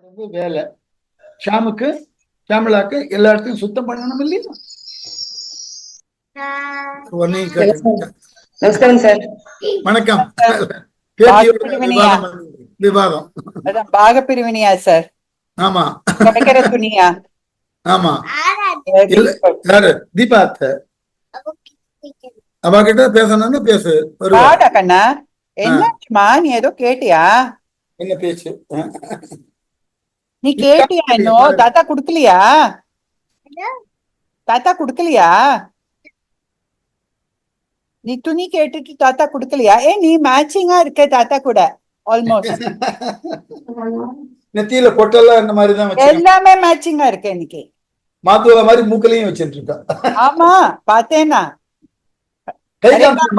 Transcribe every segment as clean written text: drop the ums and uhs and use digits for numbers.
ரொம்ப வேலை. ஷாமுக்கு ஷாமலாக்கு எல்லா இடத்தையும் சுத்தம் பண்ணணும் இல்லையா? உன்னையும் கேட்டு நமஸ்காரம் சார். வணக்கம். பேத்தியோட விவாதம் விவாதம். பாகப்பிரிவினையா சார்? ஆமா கிடைக்கிற துணியா? ஆமா. யாரு? தீபா அத்தை. அவ கிட்ட பேசணும்னு பேசு. பாடா கண்ணா, என்னச்சுமா நீ ஏதோ கேட்டியா? என்ன பேச்சு? நீ கேட்டியா? இன்னும் தாத்தா குடுக்கலையா? தாத்தா குடுக்கலையா? நீ துணி கேட்டுட்டு தாத்தா குடுக்கலையா? நீ மேட்சிங்கா இருக்க தாத்தா கூட ஆல்மோஸ்ட். நெத்தியில பொட்டெல்லாம் இந்த மாதிரிதான் வச்சு எல்லாமே மேட்சிங்கா இருக்கு இன்னைக்கு. மாத்துவ மாதிரி மூக்கலையும் வச்சிட்டு இருக்கா. ஆமா பார்த்தேனா.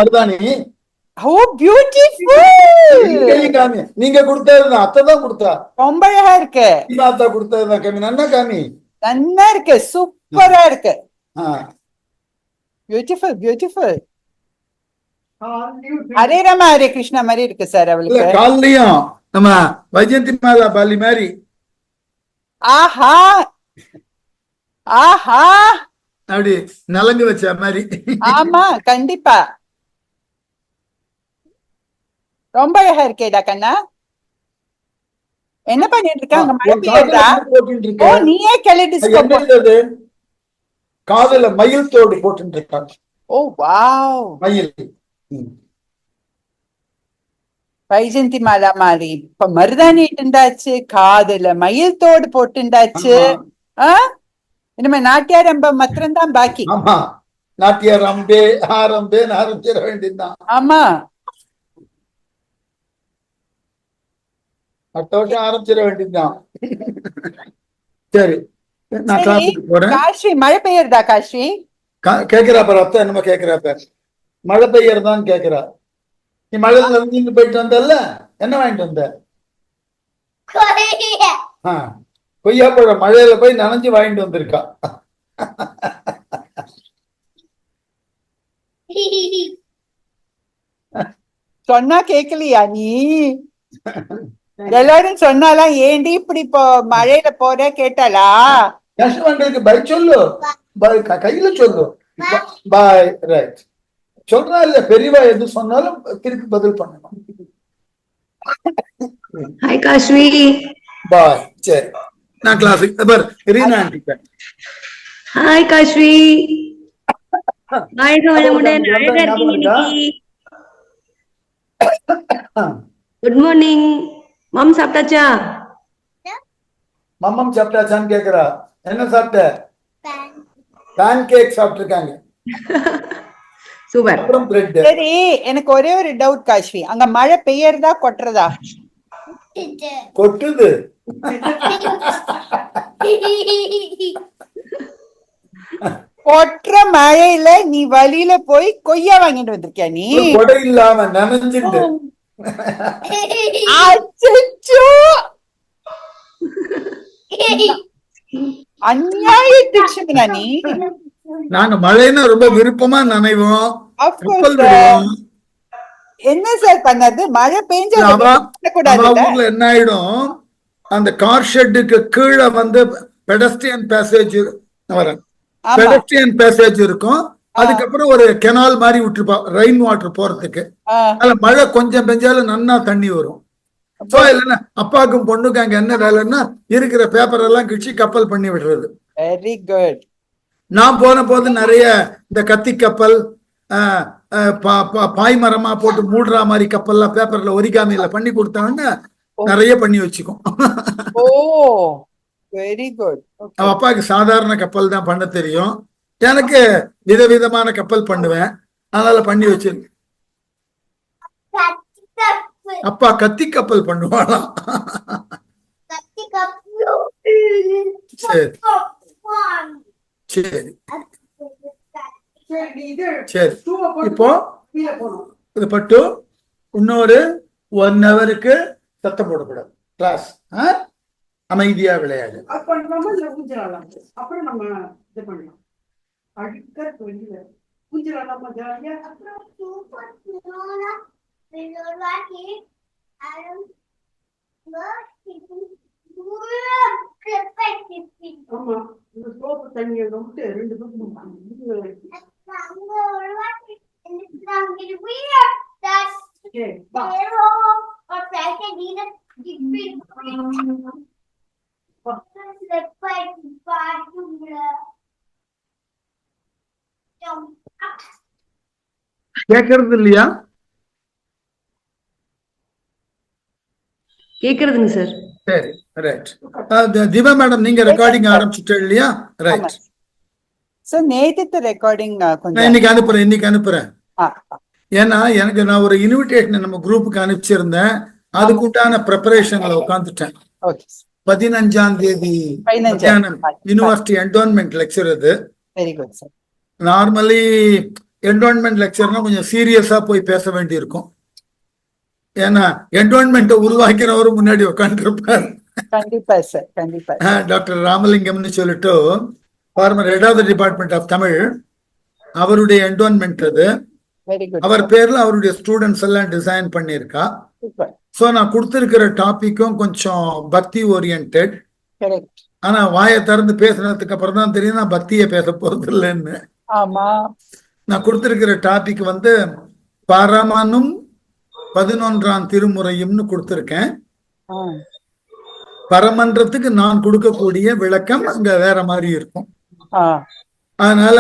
மருதாணி. ஓ பியூட்டிஃபுல். காமி, நீங்க கொடுத்ததுதான். அத்தை தான் கொடுத்தா. ரொம்ப அழகா இருக்கு. அத்தா கொடுத்ததுதான் காமி. நன்னா காமி. நன்னா இருக்கு, சூப்பரா இருக்கு. Beautiful beautiful. ஹரே ராம ஹரே கிருஷ்ணா மாதிரி இருக்கு சார் அவளுக்கு. காலையும் நம்ம வைஜெயந்தி மாலா பாலி மாதிரி. ஆஹா ஆஹா, அப்படி நலங்கு வச்ச மாதிரி. ஆமா கண்டிப்பா ரொம்ப அழகா இருக்கேடா கண்ணா. என்ன பண்ணிட்டு இருக்காங்க? மழை பெய்யுதா? ஓ நீயே கெலிடோஸ்கோப். காதுல மயில் தோடு போட்டு இருக்காங்க. ஓ வாவ். மயில். வைஜெயந்தி மாலா மாதிரி இப்ப மருதாணி இருந்தாச்சு, காதுல மயில் தோடு போட்டுண்டாச்சு. இனிமே நாட்டியாரம்பம் மாத்திரம்தான் பாக்கி. ஆமா, நாட்டியாரம்பே ஆரம்பே ஆரம்பிச்சிட வேண்டியதுதான். ஆமா, அடுத்த வருஷம் ஆரம்பிச்சிட வேண்டியதுதான். சரி, நான் கிளாஸுக்கு போறேன். காஸ்ரீ மழை பெய்யறதா? காஸ்ரீ கேக்குறா பாரு, அத்தை என்னமோ கேக்குறா பாரு. மழை பெய்யறதான்னு கேக்குறா. நீ மழையில நனைஞ்சிட்டு போயிட்டு வந்தல்ல, என்ன வாங்கிட்டு வந்த? கொய்யாப்பழம் மழையில போய் நனைஞ்சு வாங்கிட்டு வந்திருக்கா. சொன்னா கேக்கலையா நீ? எல்லாரும் சொன்னாலாம் ஏண்டி இப்படி மழையில போற கேட்டாளா? கஷ்டங்களுக்கு பை சொல்லு, கையில சொல்லு. பாய். ரைட் சொல்றா இல்ல, பெரியவா எது சொன்னாலும் திருப்பி பதில் பண்ணணும். ஹாய் காஷ்வி. பாய். சரி, நான் கிளாஸுக்கு பார். ரீனா ஆண்டி. ஹாய் காஷ்வி. வாழ்க வளமுடன். அழகா இருக்கீங்க இன்னைக்கு. Good morning. மாம் சாப்பிட்டாச்சா? மம்மம் சாப்பிட்டாச்சான்னு கேக்குறா. என்ன சாப்பிட்ட? பேன் கேக் சாப்பிட்டு இருக்காங்க. சூப்பர். சரி, எனக்கு ஒரே ஒரு டவுட் காஷ்வி, அங்க மழை பெய்யறதா கொட்டுறதா? கொட்டுது. கொட்டுற மழையில நீ வழியில போய் கொய்யா வாங்கிட்டு வந்திருக்கியா? நீ கொடை இல்லாம நனைஞ்சிட்டு. அநியாயத்துக்குனா நீ. நாங்க மழைன்னா ரொம்ப விருப்பமா நனைவோம். என்ன சார் பண்ணது? மழை பெஞ்சா ஊர்ல என்ன ஆயிடும், அந்த கார் ஷெட்டுக்கு கீழே வந்து பெடஸ்ட்ரியன் பேசேஜ் பெடஸ்ட்ரியன் பேசேஜ் இருக்கும். அதுக்கப்புறம் ஒரு கெனால் மாதிரி விட்டுருப்பா ரெயின் வாட்டர் போறதுக்கு. அதுல மழை கொஞ்சம் பெஞ்சாலும் நன்னா தண்ணி வரும். இல்லைன்னா அப்பாவுக்கும் பொண்ணுக்கு அங்க என்ன வேலைன்னா இருக்கிற பேப்பர் எல்லாம் கிழிச்சு கப்பல் பண்ணி விடுறது. Very good. நான் போன போது நிறைய இந்த கத்தி கப்பல், பாய்மரமா போட்டு மூடுற மாதிரி கப்பல்லாம் பேப்பர்ல ஒரிகாமியில பண்ணி கொடுத்தாங்கன்னா நிறைய பண்ணி வச்சுக்கும். ஓ வெரி குட். அவ அப்பாவுக்கு சாதாரண கப்பல் தான் பண்ண தெரியும், எனக்கு விதவிதமான கப்பல் பண்ணுவேன். அதனால பண்ணி வச்சிருக்கேன். அப்பா கத்தி கப்பல் பண்ணுவானா? சரி சரி சரி. இப்போ இது பட்டு இன்னொரு 1 ஹவருக்கு சத்தம் போடக்கூடாது. கிளாஸ் அமைதியா விளையாடு. அப்புறம் நம்ம இது பண்ணலாம். அடுத்த குஞ்சிரலாமா ஜாலியா. ஆமா, இந்த சோப்பு தண்ணியை விட்டு 2 பக்கம் Okay, bye. கேட்கறது இல்லையா? கேக்குறதுங்க சார். சரி, ரைட். திவா மேடம், நீங்க ரெக்கார்டிங் ஆரம்பிச்சுட்டு இல்லையா? ரைட். சோ நேத்து ரெக்கார்டிங் நான் கொஞ்சம் இன்னைக்கு அனுப்புறேன். ஏன்னா எனக்கு நான் ஒரு இன்விடேஷன் நம்ம குரூப்புக்கு அனுப்பிச்சிருந்தேன். அதுக்கு உண்டான ப்ரிப்பரேஷன்ல உட்காந்துட்டேன். 15ஆம் தேதி யூனிவர்சிட்டி என்டோன்மெண்ட் லெக்சர் இது. Very good sir. Normally endowment லெக்சர்னா கொஞ்சம் சீரியஸா போய் பேச வேண்டி இருக்கும். ஏன்னா என்டோன்மெண்ட்டை உருவாக்கிறவரு முன்னாடி உட்காந்துருப்பார். கண்டிப்பா சார், கண்டிப்பா. டாக்டர் ராமலிங்கம்னு சொல்லிட்டு former head of the department of Tamil, அவருடைய என்டோன்மெண்ட் அது. Very good. அவர் பேர்ல அவருடைய ஸ்டூடெண்ட்ஸ் எல்லாம் டிசைன் பண்ணியிருக்கா. சோ நான் கொடுத்திருக்கிற டாபிக்கும் கொஞ்சம் பக்தி ஓரியன்டட். கரெக்ட். ஆனா வாயை திறந்து பேசுனதுக்கு அப்புறம் தான் தெரியும் நான் பக்தியை பேச போறது இல்லைன்னு. ஆமா. நான் கொடுத்திருக்கிற டாபிக் வந்து பரமனும் 11ஆம் திருமுறையும்னு கொடுத்திருக்கேன். பரமன்றத்துக்கு நான் கொடுக்கக்கூடிய விளக்கம் அங்க வேற மாதிரி இருக்கும். அதனால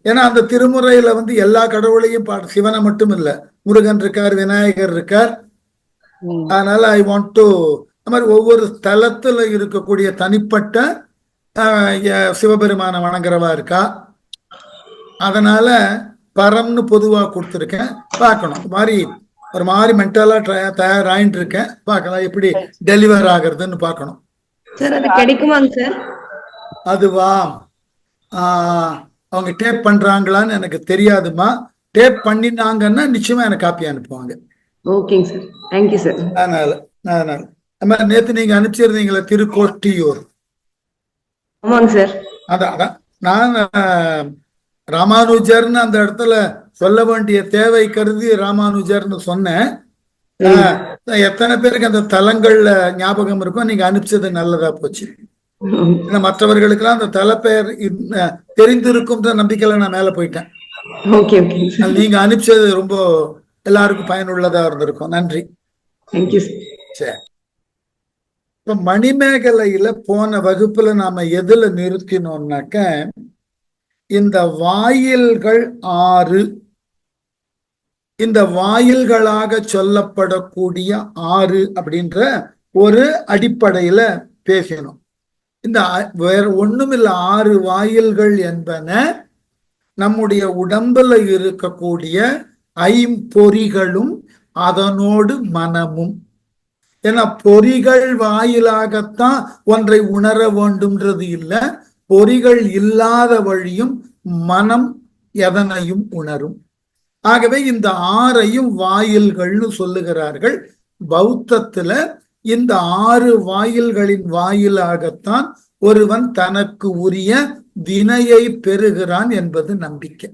ஏன்னா அந்த திருமுறையில வந்து எல்லா கடவுளையும் சிவனை மட்டும் இல்ல, முருகன் இருக்கார், விநாயகர் இருக்கார். அதனால ஐ வாண்ட் டு மாதிரி ஒவ்வொரு ஸ்தலத்துல இருக்கக்கூடிய தனிப்பட்ட சிவபெருமான வணங்குறவா இருக்கா. அதனால பரம்னு பொதுவா கொடுத்துருக்கேன். பார்க்கணும் மாதிரி ஒரு மாதிரி மென்டலா தயாராயிட்டு இருக்கேன். பார்க்கலாம் எப்படி டெலிவர் ஆகுறதுன்னு பார்க்கணும். சார் அது கிடைக்குமாங்க சார்? அதுவா அவங்க டேப் பண்றாங்களான்னு எனக்கு தெரியாதுமா. டேப் பண்ணினாங்கன்னா நிச்சயமா எனக்கு காப்பி அனுப்புவாங்க. ஓகேங்க சார், தேங்க்யூ சார். அதனால நேத்து நீங்க அனுப்பிச்சிருந்தீங்களா திருக்கோட்டியூர்? ஆமாங்க சார். அதான் நான் ராமானுஜர்னு அந்த இடத்துல சொல்ல வேண்டிய தேவை கருதி ராமானுஜர்னு சொன்னேன். எத்தனை பேருக்கு அந்த தலங்கள்ல ஞாபகம் இருக்கும்? நீங்க அனுப்பிச்சது நல்லதா போச்சு. மற்றவர்களுக்கெல்லாம் அந்த தலைப்பெயர் தெரிந்திருக்கும் நம்பிக்கையில நான் மேல போயிட்டேன். நீங்க அனுப்பிச்சது ரொம்ப எல்லாருக்கும் பயனுள்ளதா இருந்திருக்கும். நன்றி. சரி, இப்ப மணிமேகலையில போன வகுப்புல நாம எதுல நிறுத்தினோம்னாக்க, இந்த வாயில்கள் 6, இந்த வாயில்களாக சொல்லப்படக்கூடிய 6 அப்படின்ற ஒரு அடிப்படையில பேசணும். இந்த வேற ஒண்ணும் இல்ல, 6 வாயில்கள் என்பன நம்முடைய உடம்புல இருக்கக்கூடிய 5 பொறிகளும் அதனோடு மனமும். ஏன்னா பொறிகள் வாயிலாகத்தான் ஒன்றை உணர வேண்டும்ன்றது இல்லை, பொறிகள் இல்லாத வழியும் மனம் எதனையும் உணரும். ஆகவே இந்த 6ஐயும் வாயில்கள்னு சொல்லுகிறார்கள். பௌத்தத்துல இந்த 6 வாயில்களின் வாயிலாகத்தான் ஒருவன் தனக்கு உரிய வினையை பெறுகிறான் என்பது நம்பிக்கை.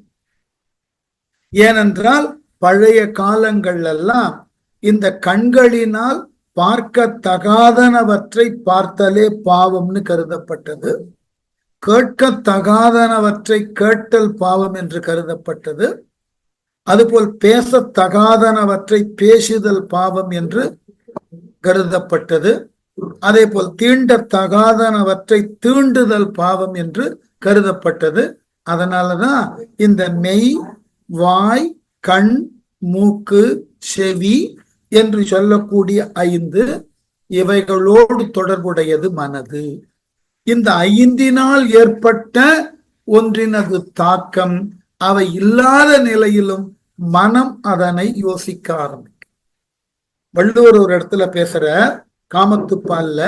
ஏனென்றால் பழைய காலங்கள் எல்லாம் இந்த கண்களினால் பார்க்கத்தகாதனவற்றை பார்த்தலே பாவம்னு கருதப்பட்டது, கேட்கத்தகாதனவற்றை கேட்டல் பாவம் என்று கருதப்பட்டது, அதுபோல் பேசத்தகாதனவற்றை பேசுதல் பாவம் என்று கருதப்பட்டது, அதே போல் தீண்டத்தகாதனவற்றை தீண்டுதல் பாவம் என்று கருதப்பட்டது. அதனாலதான் இந்த மெய், வாய், கண், மூக்கு, செவி என்று சொல்லக்கூடிய 5 இவைகளோடு தொடர்புடையது மனது. இந்த 5னால் ஏற்பட்ட ஒன்றினது தாக்கம் அவை இல்லாத நிலையிலும் மனம் அதனை யோசிக்க ஆரம்பிக்கும். வள்ளுவர் ஒரு இடத்துல பேசுற காமத்துப்பால்ல,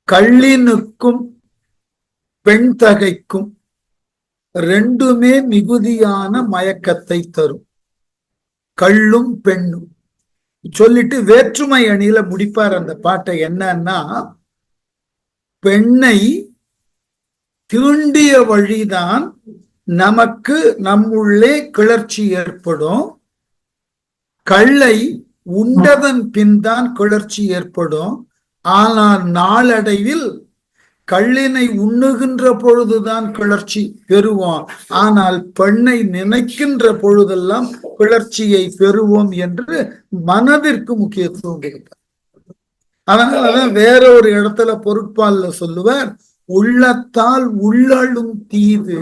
கள்ளினுக்கும் பெண் தகைக்கும் 2மே மிகுதியான மயக்கத்தை தரும், கள்ளும் பெண்ணும் சொல்லிட்டு வேற்றுமை அணியில முடிப்பார் அந்த பாட்டை. என்னன்னா, பெண்ணை தீண்டிய வழிதான் நமக்கு நம்முள்ளே கிளர்ச்சி ஏற்படும், கள்ளை உண்டதன் பின் தான் கிளர்ச்சி ஏற்படும். ஆனால் நாளடைவில் கள்ளினை உண்ணுகின்ற பொழுதுதான் கிளர்ச்சி பெறுவோம், ஆனால் பெண்ணை நினைக்கின்ற பொழுதெல்லாம் கிளர்ச்சியை பெறுவோம் என்று மனதிற்கு முக்கியத்துவம் கொடுத்தார். அதனாலதான் வேற ஒரு இடத்துல பொருட்பால்ல சொல்லுவார், உள்ளத்தால் உள்ளழும் தீது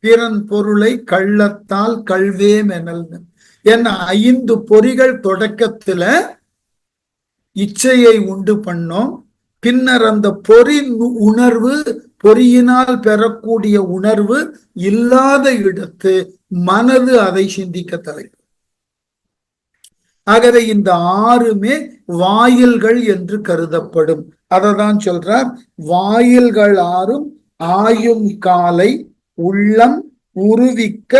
பிறன் பொருளை கள்ளத்தால் கல்வே மெனல். என்ன 5 பொறிகள் தொடக்கத்துல இச்சையை உண்டு பண்ணோம். பின்னர் அந்த பொறி உணர்வு, பொறியினால் பெறக்கூடிய உணர்வு இல்லாத இடத்து மனது அதை சிந்திக்க தலைக்கும். ஆகவே இந்த 6மே வாயில்கள் என்று கருதப்படும். அததான் சொல்றார், வாயில்கள் 6ம் ஆயும் காலை உள்ளம் உருவிக்க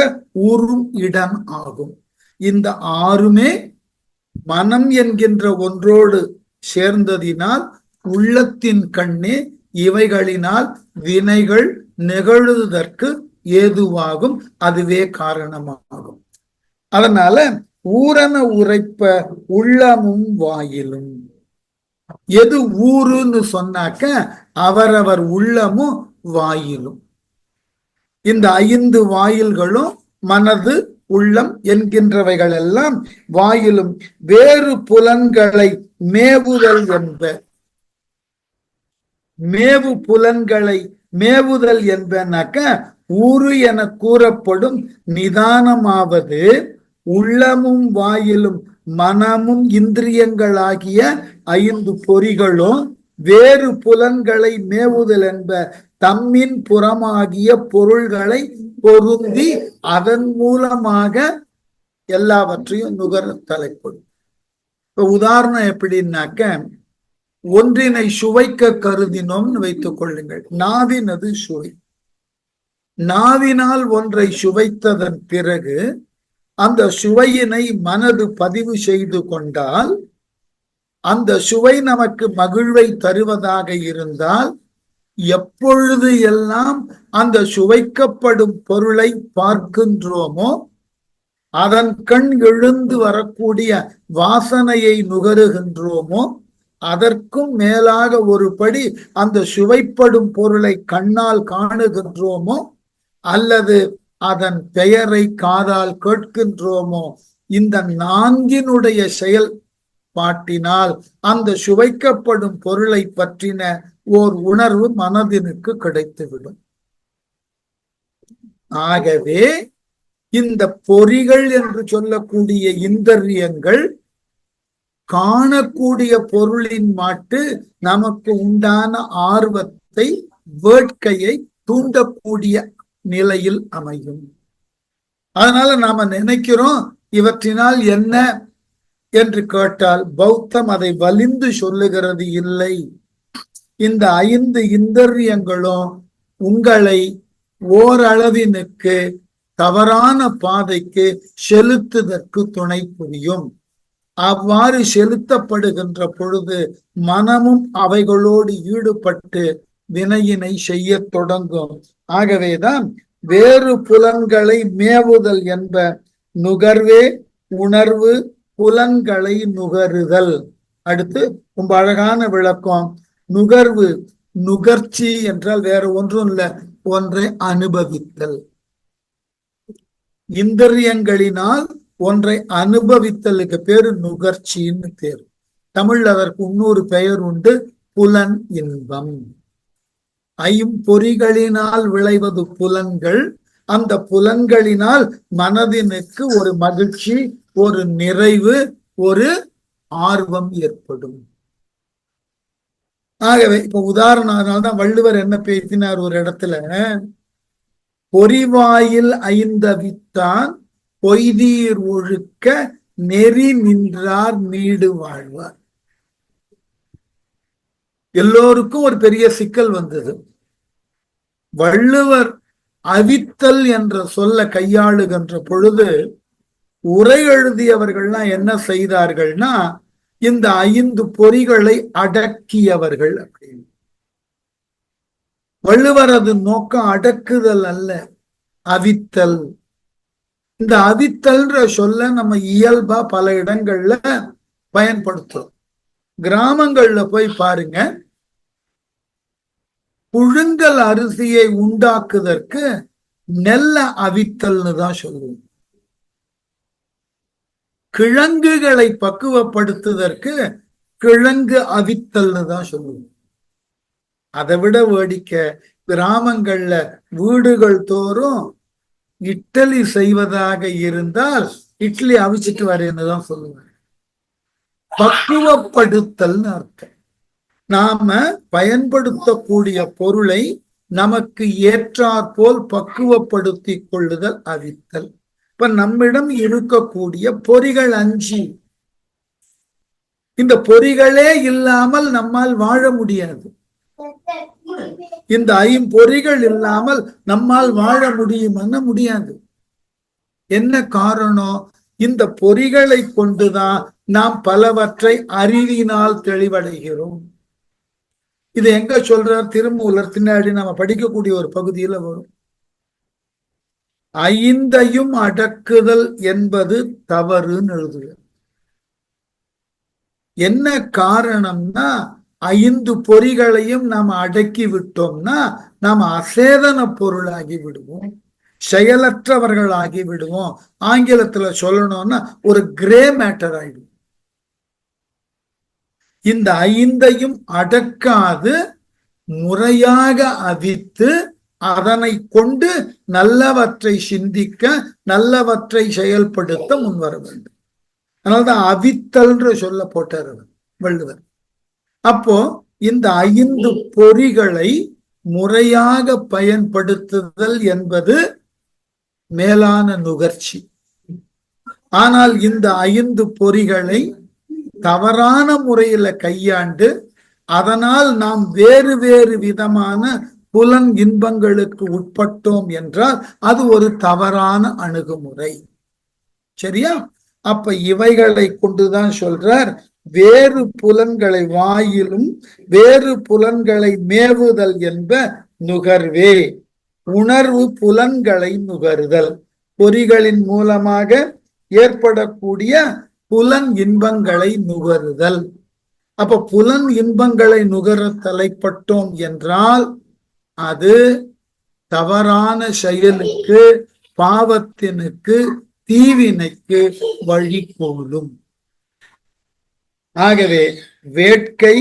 உறும் இடம் ஆகும். இந்த 6மே மனம் என்கின்ற ஒன்றோடு சேர்ந்ததினால் உள்ளத்தின் கண்ணே இவைகளினால் வினைகள் நிகழுவதற்கு ஏதுவாகும், அதுவே காரணமாகும். அதனால ஊரன உரைப்ப உள்ளமும் வாயிலும். எது ஊருன்னு சொன்னாக்க அவரவர் உள்ளமும் வாயிலும். இந்த 5 வாயில்களும் மனது உள்ளம் என்கின்றவைகள் எல்லாம் வாயிலும். வேறு புலன்களை மேவுதல் என்ப. மேவு புலன்களை மேவுதல் என்பனாக்க ஊரு என கூறப்படும் நிதானமாவது உள்ளமும் வாயிலும் மனமும் இந்திரியங்களாகிய 5 பொறிகளும் வேறு புலன்களை மேவுதல் என்ப தம்மின் புறமாகிய பொருள்களை பொருந்தி அதன் மூலமாக எல்லாவற்றையும் நுகர தலைப்படும். இப்ப உதாரணம் எப்படின்னாக்க, ஒன்றினை சுவைக்க கருதினோம்னு வைத்துக் கொள்ளுங்கள். நாவினது சுவை. நாவினால் ஒன்றை சுவைத்ததன் பிறகு அந்த சுவையினை மனது பதிவு செய்து கொண்டால், அந்த சுவை நமக்கு மகிழ்வை தருவதாக இருந்தால், எப்பொழுது எல்லாம் அந்த சுவைக்கப்படும் பொருளை பார்க்கின்றோமோ அதன் கண் எழுந்து வரக்கூடிய வாசனையை நுகருகின்றோமோ, அதற்கும் மேலாக ஒரு படி அந்த சுவைப்படும் பொருளை கண்ணால் காணுகின்றோமோ, அல்லது அதன் பெயரை காதால் கேட்கின்றோமோ, இந்த 4னுடைய செயல்பாட்டினால் அந்த சுவைக்கப்படும் பொருளை பற்றின ஓர் உணர்வு மனதினுக்கு கிடைத்துவிடும். ஆகவே இந்த பொறிகள் என்று சொல்லக்கூடிய இந்திரியங்கள் காணக்கூடிய பொருளின் மாட்டு நமக்கு உண்டான ஆர்வத்தை, வேட்கையை தூண்டக்கூடிய நிலையில் அமையும். அதனால நாம நினைக்கிறோம் இவற்றினால் என்ன என்று கேட்டால் பௌத்தம் அதை வலிந்து சொல்லுகிறது இல்லை. இந்த 5 இந்திரியங்களும் உங்களை ஓரளவினுக்கு தவறான பாதைக்கு செலுத்துவதற்கு துணை புரியும். அவ்வாறு செலுத்தப்படுகின்ற பொழுது மனமும் அவைகளோடு ஈடுபட்டு வினையினை செய்ய தொடங்கும். ஆகவேதான் வேறு புலன்களை மேவுதல் என்ப நுகர்வே உணர்வு புலன்களை நுகருதல். அடுத்து ரொம்ப அழகான விளக்கம். நுகர்வு, நுகர்ச்சி என்றால் வேற ஒன்றும் இல்லை, ஒன்றை அனுபவித்தல். இந்திரியங்களினால் ஒன்றை அனுபவித்தலுக்கு பேரு நுகர்ச்சின்னு பேரு. தமிழ் அதற்கு இன்னொரு பெயர் உண்டு, புலன் இன்பம். 5 பொறிகளினால் விளைவது புலன்கள். அந்த புலன்களினால் மனதினுக்கு ஒரு மகிழ்ச்சி, ஒரு நிறைவு, ஒரு ஆர்வம் ஏற்படும். ஆகவே இப்ப உதாரணம், அதனால்தான் வள்ளுவர் என்ன பேசினார் ஒரு இடத்துல, பொறிவாயில் 5 வித்தான் பொய்தீர் ஒழுக்க நெறி நின்றார் நீடு வாழ்வார். எல்லோருக்கும் ஒரு பெரிய சிக்கல் வந்தது. வள்ளுவர் அவித்தல் என்ற சொல்ல கையாளுகின்ற பொழுது உரை எழுதியவர்கள்லாம் என்ன செய்தார்கள்னா, இந்த 5 பொறிகளை அடக்கியவர்கள் அப்படின்னு. வள்ளுவரது நோக்கம் அடக்குதல் அல்ல, அவித்தல். இந்த அவித்தல்ன்ற சொல்ல நம்ம இயல்பா பல இடங்கள்ல பயன்படுத்துறோம். கிராமங்கள்ல போய் பாருங்க, புழுங்கல் அரிசியை உண்டாக்குவதற்கு நெல்ல அவித்தல்னு தான் சொல்லுவோம். கிழங்குகளை பக்குவப்படுத்துவதற்கு கிழங்கு அவித்தல்னு தான் சொல்லுவோம். அதை விட வேடிக்கை, கிராமங்கள்ல வீடுகள் தோறும் இட்லி செய்வதாக இருந்தால் இட்லி அவிச்சிட்டு வரேன்னு தான் சொல்லுவாங்க. பக்குவப்படுத்தல்னு அர்த்தம். நாம பயன்படுத்தக்கூடிய பொருளை நமக்கு ஏற்றாற்போல் பக்குவப்படுத்தி கொள்ளுதல் அவித்தல். இப்ப நம்மிடம் இருக்கக்கூடிய பொறிகள் 5, இந்த பொறிகளே இல்லாமல் நம்மால் வாழ முடியாது. இந்த 5 பொறிகள் இல்லாமல் நம்மால் வாழ முடியும்னா முடியாது. என்ன காரணம்? இந்த பொறிகளை கொண்டுதான் நாம் பலவற்றை அறிவினால் தெளிவடைகிறோம். இது எங்க சொல்றார்? திருமூலர் பின்னாடி நம்ம படிக்கக்கூடிய ஒரு பகுதியில வரும். 5ஐயும் அடக்குதல் என்பது தவறுன்னு எழுதுவார். என்ன காரணம்னா, 5 பொறிகளையும் நாம் அடக்கி விட்டோம்னா நாம் அசேதன பொருளாகி விடுவோம், செயலற்றவர்களாகி விடுவோம். ஆங்கிலத்துல சொல்லணும்னா ஒரு கிரே மேட்டர் ஆயிடும். இந்த 5ஐயும் அடக்காது முறையாக அவித்து அதனை கொண்டு நல்லவற்றை சிந்திக்க, நல்லவற்றை செயல்படுத்த முன்வர வேண்டும். அதனால்தான் அவித்தல்ன்ற சொல்ல போட்டார் வள்ளுவர். அப்போ இந்த 5 பொறிகளை முறையாக பயன்படுத்துதல் என்பது மேலான நுகர்ச்சி. ஆனால் இந்த 5 பொறிகளை தவறான முறையில கையாண்டு அதனால் நாம் வேறு வேறு விதமான புலன் இன்பங்களுக்கு உட்பட்டோம் என்றால் அது ஒரு தவறான அணுகுமுறை. சரியா? அப்ப இவைகளை கொண்டுதான் சொல்றார், வேறு புலன்களை வாயிலும் வேறு புலன்களை மேவுதல் என்ப நுகர்வே. உணர்வு புலன்களை நுகருதல், பொறிகளின் மூலமாக ஏற்படக்கூடிய புலன் இன்பங்களை நுகருதல். அப்ப புலன் இன்பங்களை நுகர தலைப்பட்டோம் என்றால் அது தவறான செயலுக்கு, பாவத்தினுக்கு, தீவினைக்கு வழிகோலும். ஆகவே வேட்கை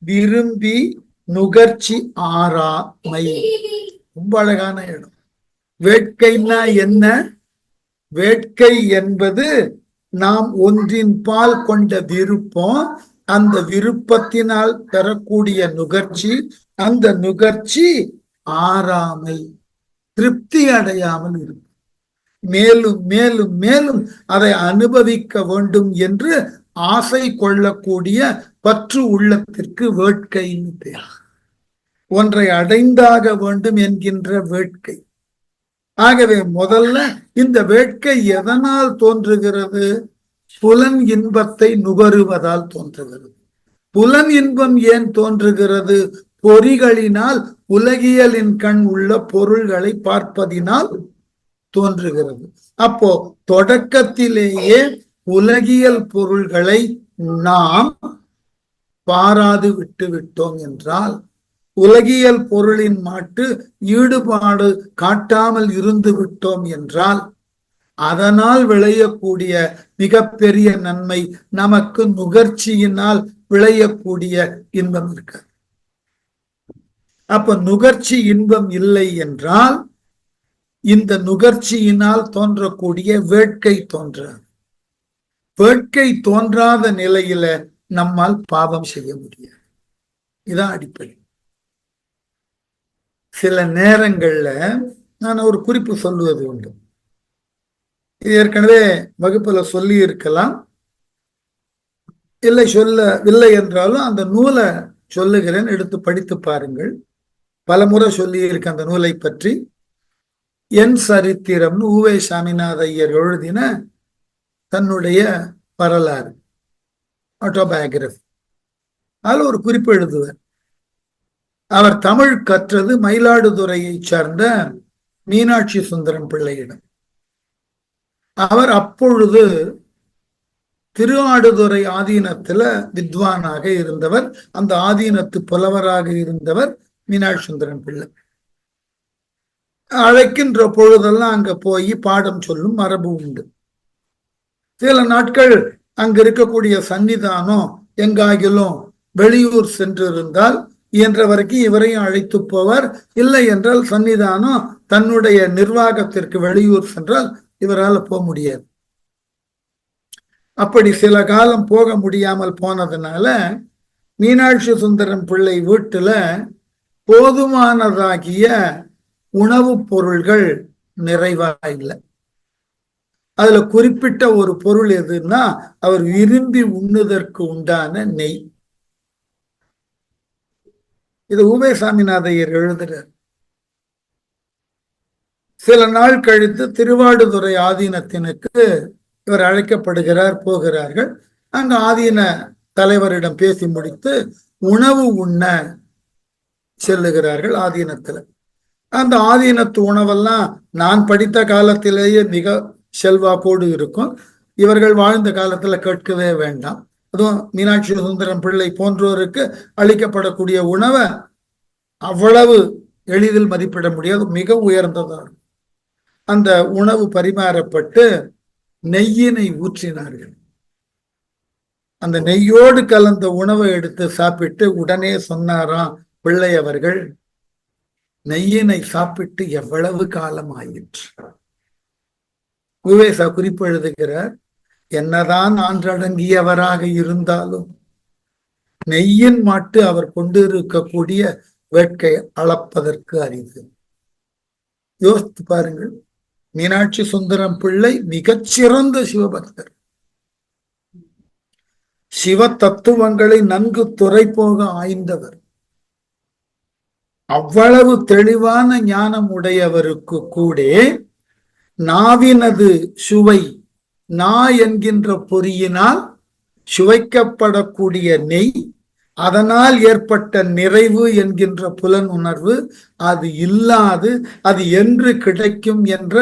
விரும்பி நுகர்ச்சி ஆறாமை ரொம்ப அழகான இடம். வேட்கைன்னா என்ன? வேட்கை என்பது நாம் ஒன்றின் பால் கொண்ட விருப்பம், அந்த விருப்பத்தினால் பெறக்கூடிய நுகர்ச்சி. அந்த நுகர்ச்சி ஆறாமை, திருப்தி அடையாமல் இருக்கும். மேலும் மேலும் மேலும் அதை அனுபவிக்க வேண்டும் என்று ஆசை கொள்ளக்கூடிய பற்று உள்ளத்திற்கு வேட்கைன்னு பேர். ஒன்றை அடைந்தாக வேண்டும் என்கின்ற வேட்கை. ஆகவே முதல்ல இந்த வேட்கை எதனால் தோன்றுகிறது? புலன் இன்பத்தை நுகருவதால் தோன்றுகிறது. புலன் இன்பம் ஏன் தோன்றுகிறது? பொறிகளினால், உலகியலின் கண் உள்ள பொருள்களை பார்ப்பதினால் தோன்றுகிறது. அப்போ தொடக்கத்திலேயே உலகியல் பொருள்களை நாம் பாராது விட்டு விட்டோம் என்றால், உலகியல் பொருளின் மாட்டு ஈடுபாடு காட்டாமல் இருந்து விட்டோம் என்றால், அதனால் விளையக்கூடிய மிகப்பெரிய நன்மை நமக்கு நுகர்ச்சியினால் விளையக்கூடிய இன்பம் இருக்கு. அப்ப நுகர்ச்சி இன்பம் இல்லை என்றால் இந்த நுகர்ச்சியினால் தோன்றக்கூடிய வேட்கை தோன்றாது. வேட்கை தோன்றாத நிலையில நம்மால் பாவம் செய்ய முடியாது. இதான் அடிப்படை. சில நேரங்கள்ல நான் ஒரு குறிப்பு சொல்லுவது உண்டு. இது ஏற்கனவே வகுப்புல சொல்லி இருக்கலாம், இல்லை சொல்லவில்லை என்றாலும் அந்த நூலை சொல்லுகிறேன், எடுத்து படித்து பாருங்கள். பலமுறை சொல்லி இருக்க அந்த நூலை பற்றி. என் சரித்திரம்னு உவே சாமிநாத ஐயர் எழுதின தன்னுடைய வரலாறு, ஆட்டோபயோகிராபி. அதில் ஒரு குறிப்பு எழுதுவார். அவர் தமிழ் கற்றது மயிலாடுதுறையை சார்ந்த மீனாட்சி சுந்தரம் பிள்ளையிடம். அவர் அப்பொழுது திருஆடுதுறை ஆதீனத்துல வித்வானாக இருந்தவர், அந்த ஆதீனத்து புலவராக இருந்தவர் மீனாட்சி சுந்தரம் பிள்ளை. அழைக்கின்ற பொழுதெல்லாம் அங்க போய் பாடம் சொல்லும் மரபு உண்டு. சில நாட்கள் அங்க இருக்கக்கூடிய சன்னிதானம் எங்காகிலும் வெளியூர் சென்றிருந்தால் இயன்ற வரைக்கும் இவரையும் அழைத்து போவார். இல்லை என்றால் சன்னிதானம் தன்னுடைய நிர்வாகத்திற்கு வெளியூர் சென்றால் இவரால் போக முடியாது. அப்படி சில காலம் போக முடியாமல் போனதுனால மீனாட்சி சுந்தரம் பிள்ளை வீட்டுல போதுமானதாகிய உணவுப் பொருள்கள் நிறைவா இல்லை. அதுல குறிப்பிட்ட ஒரு பொருள் எதுன்னா அவர் விரும்பி உண்ணுதற்கு உண்டான நெய். இது உவே சாமிநாதையர் எழுதுறார். சில நாள் கழித்து திருவாடுதுறை ஆதீனத்தினுக்கு இவர் அழைக்கப்படுகிறார், போகிறார்கள். அங்க ஆதீன தலைவரிடம் பேசி முடித்து உணவு உண்ண செல்லுகிறார்கள் ஆதீனத்துல. அந்த ஆதீனத்து உணவெல்லாம் நான் படித்த காலத்திலேயே மிக செல்வாக்கோடு இருக்கும். இவர்கள் வாழ்ந்த காலத்துல கேட்கவே வேண்டாம். அதுவும் மீனாட்சி சுந்தரம் பிள்ளை போன்றோருக்கு அளிக்கப்படக்கூடிய உணவை அவ்வளவு எளிதில் மதிப்பிட முடியாது, மிக உயர்ந்ததாக. அந்த உணவு பரிமாறப்பட்டு நெய்யினை ஊற்றினார்கள். அந்த நெய்யோடு கலந்த உணவை எடுத்து சாப்பிட்டு உடனே சொன்னாராம் பிள்ளை அவர்கள், நெய்யினை சாப்பிட்டு எவ்வளவு காலம் ஆயிற்று. உவேசா குறிப்பு எழுதுகிறார், என்னதான் ஆன்றடங்கியவராக இருந்தாலும் நெய்யின் மாட்டு அவர் கொண்டு இருக்கக்கூடிய வேட்கை அளப்பதற்கு அரிது. யோசித்து பாருங்கள், மீனாட்சி சுந்தரம் பிள்ளை மிகச்சிறந்த சிவபக்தர். சிவ தத்துவங்களை நன்கு துறைபோக ஆய்ந்தவர். அவ்வளவு தெளிவான ஞானம் உடையவருக்கு கூட நாவினது சுவை, நா என்கின்ற பொறியினால் சுவைக்கப்படக்கூடிய நெய், அதனால் ஏற்பட்ட நிறைவு என்கின்ற புலன் உணர்வு அது இல்லாது அது என்று கிடைக்கும் என்ற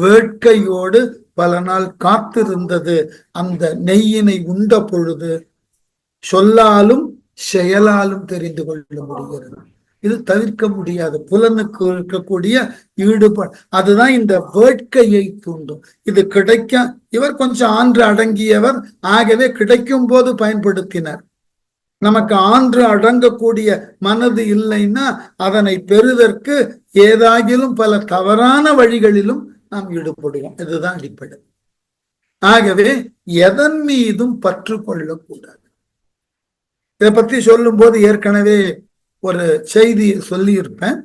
வேட்கையோடு பல நாள் காத்திருந்தது. அந்த நெய்யினை உண்ட பொழுது சொல்லாலும் செயலாலும் தெரிந்து கொள்ள முடிகிறது. இது தவிர்க்க முடியாது. புலனுக்கு இருக்கக்கூடிய ஈடுபாடு அதுதான் இந்த வேட்கையை தூண்டும். இது கிடைக்க இவர் கொஞ்சம் ஆன்று அடங்கியவர், ஆகவே கிடைக்கும் போது பயன்படுத்தினார். நமக்கு ஆன்று அடங்கக்கூடிய மனது இல்லைன்னா அதனை பெறுவதற்கு ஏதாகிலும் பல தவறான வழிகளிலும் நாம் ஈடுபடுவோம். இதுதான் அடிப்படை. ஆகவே எதன் மீதும் பற்று கொள்ளக்கூடாது. இதை பத்தி சொல்லும் போது ஏற்கனவே ஒரு செய்தி சொல்லி இருப்பேன்,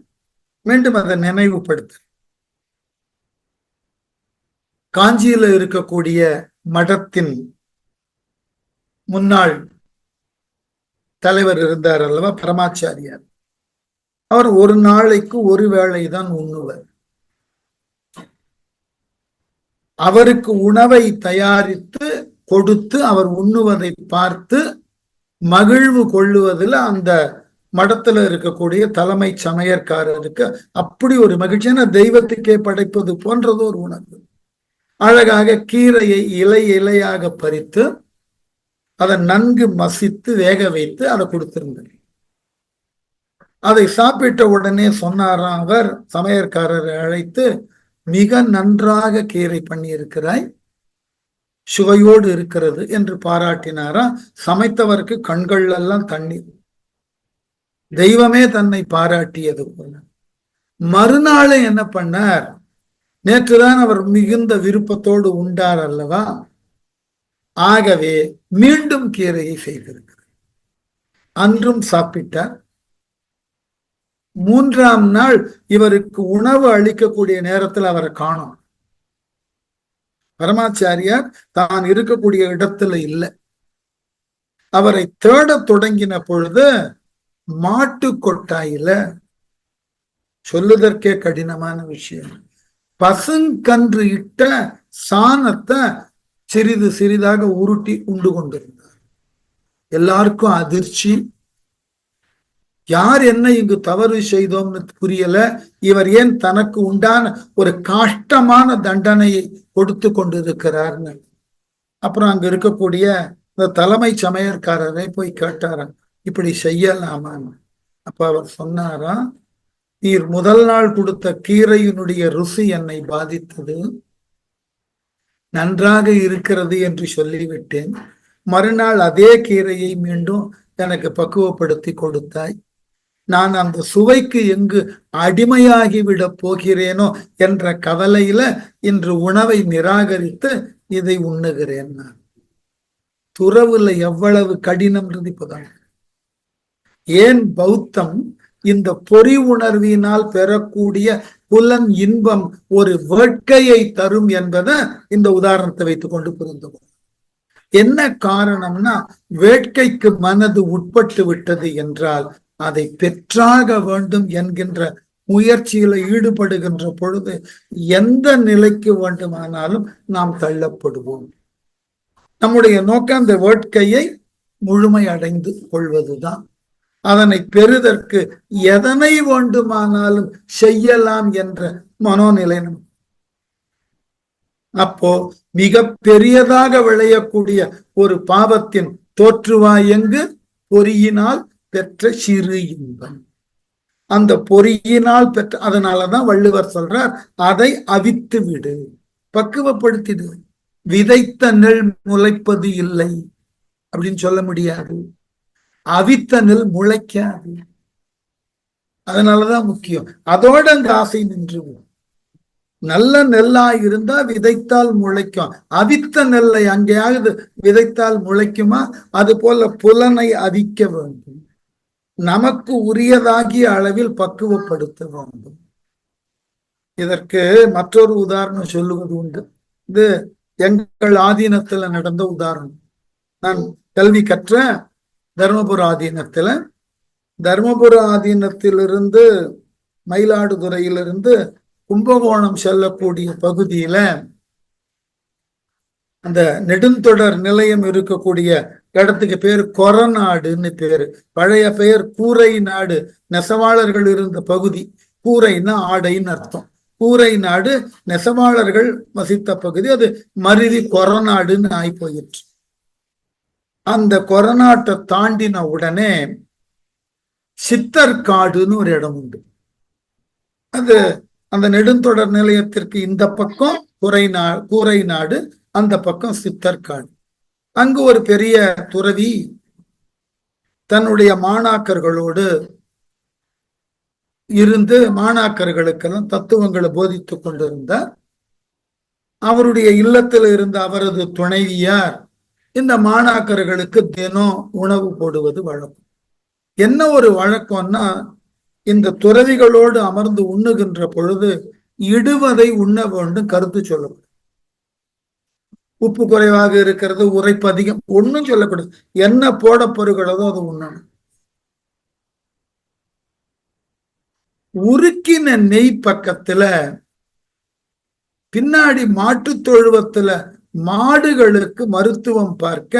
மீண்டும் அதை நினைவுபடுத்த. காஞ்சியில இருக்கக்கூடிய மடத்தின் முன்னாள் தலைவர் இருந்தார் அல்லவா, பரமாச்சாரியார். அவர் ஒரு நாளைக்கு ஒரு வேளைதான் உண்ணுவர். அவருக்கு உணவை தயாரித்து கொடுத்து அவர் உண்ணுவதை பார்த்து மகிழ்வு கொள்ளுவதில் அந்த மடத்துல இருக்கக்கூடிய தலைமை சமையற்காரருக்கு அப்படி ஒரு மகிழ்ச்சியான தெய்வத்துக்கே படைப்பது போன்றது ஒரு உணர்வு. அழகாக கீரையை இலை இலையாக பறித்து அதை நன்கு மசித்து வேக வைத்து அதை கொடுத்திருந்தார். அதை சாப்பிட்ட உடனே சொன்னாராம் அவர், சமையற்காரரை அழைத்து, மிக நன்றாக கீரை பண்ணி இருக்கிறாய், சுவையோடு இருக்கிறது என்று பாராட்டினாராம். சமைத்தவருக்கு கண்கள் எல்லாம் தண்ணீர், தெய்வமே தன்னை பாராட்டியது போல. மறுநாள் என்ன பண்ணார், நேற்றுதான் அவர் மிகுந்த விருப்பத்தோடு உண்டார் அல்லவா, ஆகவே மீண்டும் கீரையை செய்திருக்கிறார். அன்றும் சாப்பிட்டார். மூன்றாம் நாள் இவருக்கு உணவு அளிக்கக்கூடிய நேரத்தில் அவரை காணோம். பரமாச்சாரியார் தான் இருக்கக்கூடிய இடத்துல இல்லை. அவரை தேட தொடங்கின பொழுது மாட்டு கொட்டாயில, சொல்லுதற்கே கடினமான விஷயம், பசுங்கன்று இட்ட சாணத்தை சிறிது சிறிதாக உருட்டி உண்டு கொண்டிருந்தார். எல்லாருக்கும் அதிர்ச்சி. யார் என்ன இங்கு தவறு செய்தோம்னு புரியல. இவர் ஏன் தனக்கு உண்டான ஒரு கஷ்டமான தண்டனையை கொடுத்து கொண்டிருக்கிறார்னு. அப்புறம் அங்க இருக்கக்கூடிய இந்த தலைமை சமையற்காரரை போய் கேட்டாராம், இப்படி செய்யலாமான்னு. அப்ப அவர் சொன்னாராம், நீர் முதல் நாள் கொடுத்த கீரையினுடைய ருசி என்னை பாதித்தது, நன்றாக இருக்கிறது என்று சொல்லிவிட்டேன். மறுநாள் அதே கீரையை மீண்டும் எனக்கு பக்குவப்படுத்தி கொடுத்தாய். நான் அந்த சுவைக்கு எங்கு அடிமையாகிவிட போகிறேனோ என்ற கவலையில இன்று உணவை நிராகரித்து இதை உண்ணுகிறேன். நான் துறவுல எவ்வளவு கடினம்ன்றது இப்பதான். ஏன் பௌத்தம் இந்த பொறி உணர்வினால் பெறக்கூடிய புலன் இன்பம் ஒரு வேட்கையை தரும் என்பதை இந்த உதாரணத்தை வைத்துக் கொண்டு புரிந்து. என்ன காரணம்னா, வேட்கைக்கு மனது உட்பட்டு விட்டது என்றால் அதை பெற்றாக வேண்டும் என்கின்ற முயற்சியில ஈடுபடுகின்ற பொழுது எந்த நிலைக்கு வேண்டுமானாலும் நாம் தள்ளப்படுவோம். நம்முடைய நோக்கம் அந்த வேட்கையை முழுமை அடைந்து கொள்வதுதான். அதனை பெறுதற்கு எதனை வேண்டுமானாலும் செய்யலாம் என்ற மனோநிலை. அப்போ மிக பெரியதாக விளையக்கூடிய ஒரு பாவத்தின் தோற்றுவாய் எங்கு? பொறியினால் பெற்ற சிறு இன்பம். அந்த பொறியினால் பெற்ற, அதனாலதான் வள்ளுவர் சொல்றார், அதை அவித்து விடு, பக்குவப்படுத்திடு. விதைத்த நெல் முளைப்பது இல்லை அப்படின்னு சொல்ல முடியாது. அவித்த நெல் முளைக்காது. அதனாலதான் முக்கியம். அதோட அந்த ஆசை நின்று. நல்ல நெல்லா இருந்தா விதைத்தால் முளைக்கும். அவித்த நெல்லை அங்கேயாவது விதைத்தால் முளைக்குமா? அது போல புலனை அவிக்க வேண்டும். நமக்கு உரியதாகிய அளவில் பக்குவப்படுத்த வேண்டும். இதற்கு மற்றொரு உதாரணம் சொல்லுவது உண்டு. இது எங்கள் ஆதீனத்துல நடந்த உதாரணம். நான் கல்வி கற்ற தர்மபுர ஆதீனத்துல, தர்மபுர ஆதீனத்திலிருந்து மயிலாடுதுறையிலிருந்து கும்பகோணம் செல்லக்கூடிய பகுதியில அந்த நெடுந்தொடர் நிலையம் இருக்கக்கூடிய இடத்துக்கு பேர் கொரநாடுன்னு பேரு. பழைய பெயர் கூரை நாடு. நெசவாளர்கள் இருந்த பகுதி. கூரைன்னா ஆடைன்னு அர்த்தம். கூரை நாடு நெசவாளர்கள் வசித்த பகுதி. அது மருவி கொரநாடுன்னு ஆகி போயிற்று. அந்த கொரநாட்டை தாண்டின உடனே சித்தர்காடுன்னு ஒரு இடம் உண்டு. அது அந்த நெடுந்தொடர் நிலையத்திற்கு இந்த பக்கம் கூரை நாடு, அந்த பக்கம் சித்தர்காடு. அங்கு ஒரு பெரிய துறவி தன்னுடைய மாணாக்கர்களோடு இருந்து மாணாக்கர்களுக்கெல்லாம் தத்துவங்களை போதித்துக் கொண்டிருந்தார். அவருடைய இல்லத்தில் இருந்த அவரது துணைவியார் இந்த மாணாக்கர்களுக்கு தினம் உணவு போடுவது வழக்கம். என்ன ஒரு வழக்கம்னா, இந்த துறவிகளோடு அமர்ந்து உண்ணுகின்ற பொழுது இடுவதை உண்ண வேண்டும், கருத்து சொல்லக்கூடாது. உப்பு குறைவாக இருக்கிறது, உரைப்பு அதிகம், ஒன்னும் சொல்லக்கூடாது. என்ன போட பொருகிறதோ அது உண்ணணும். உருக்கின நெய் பக்கத்துல பின்னாடி மாட்டு தொழுவத்துல மாடுகளுக்கு மருத்துவம் பார்க்க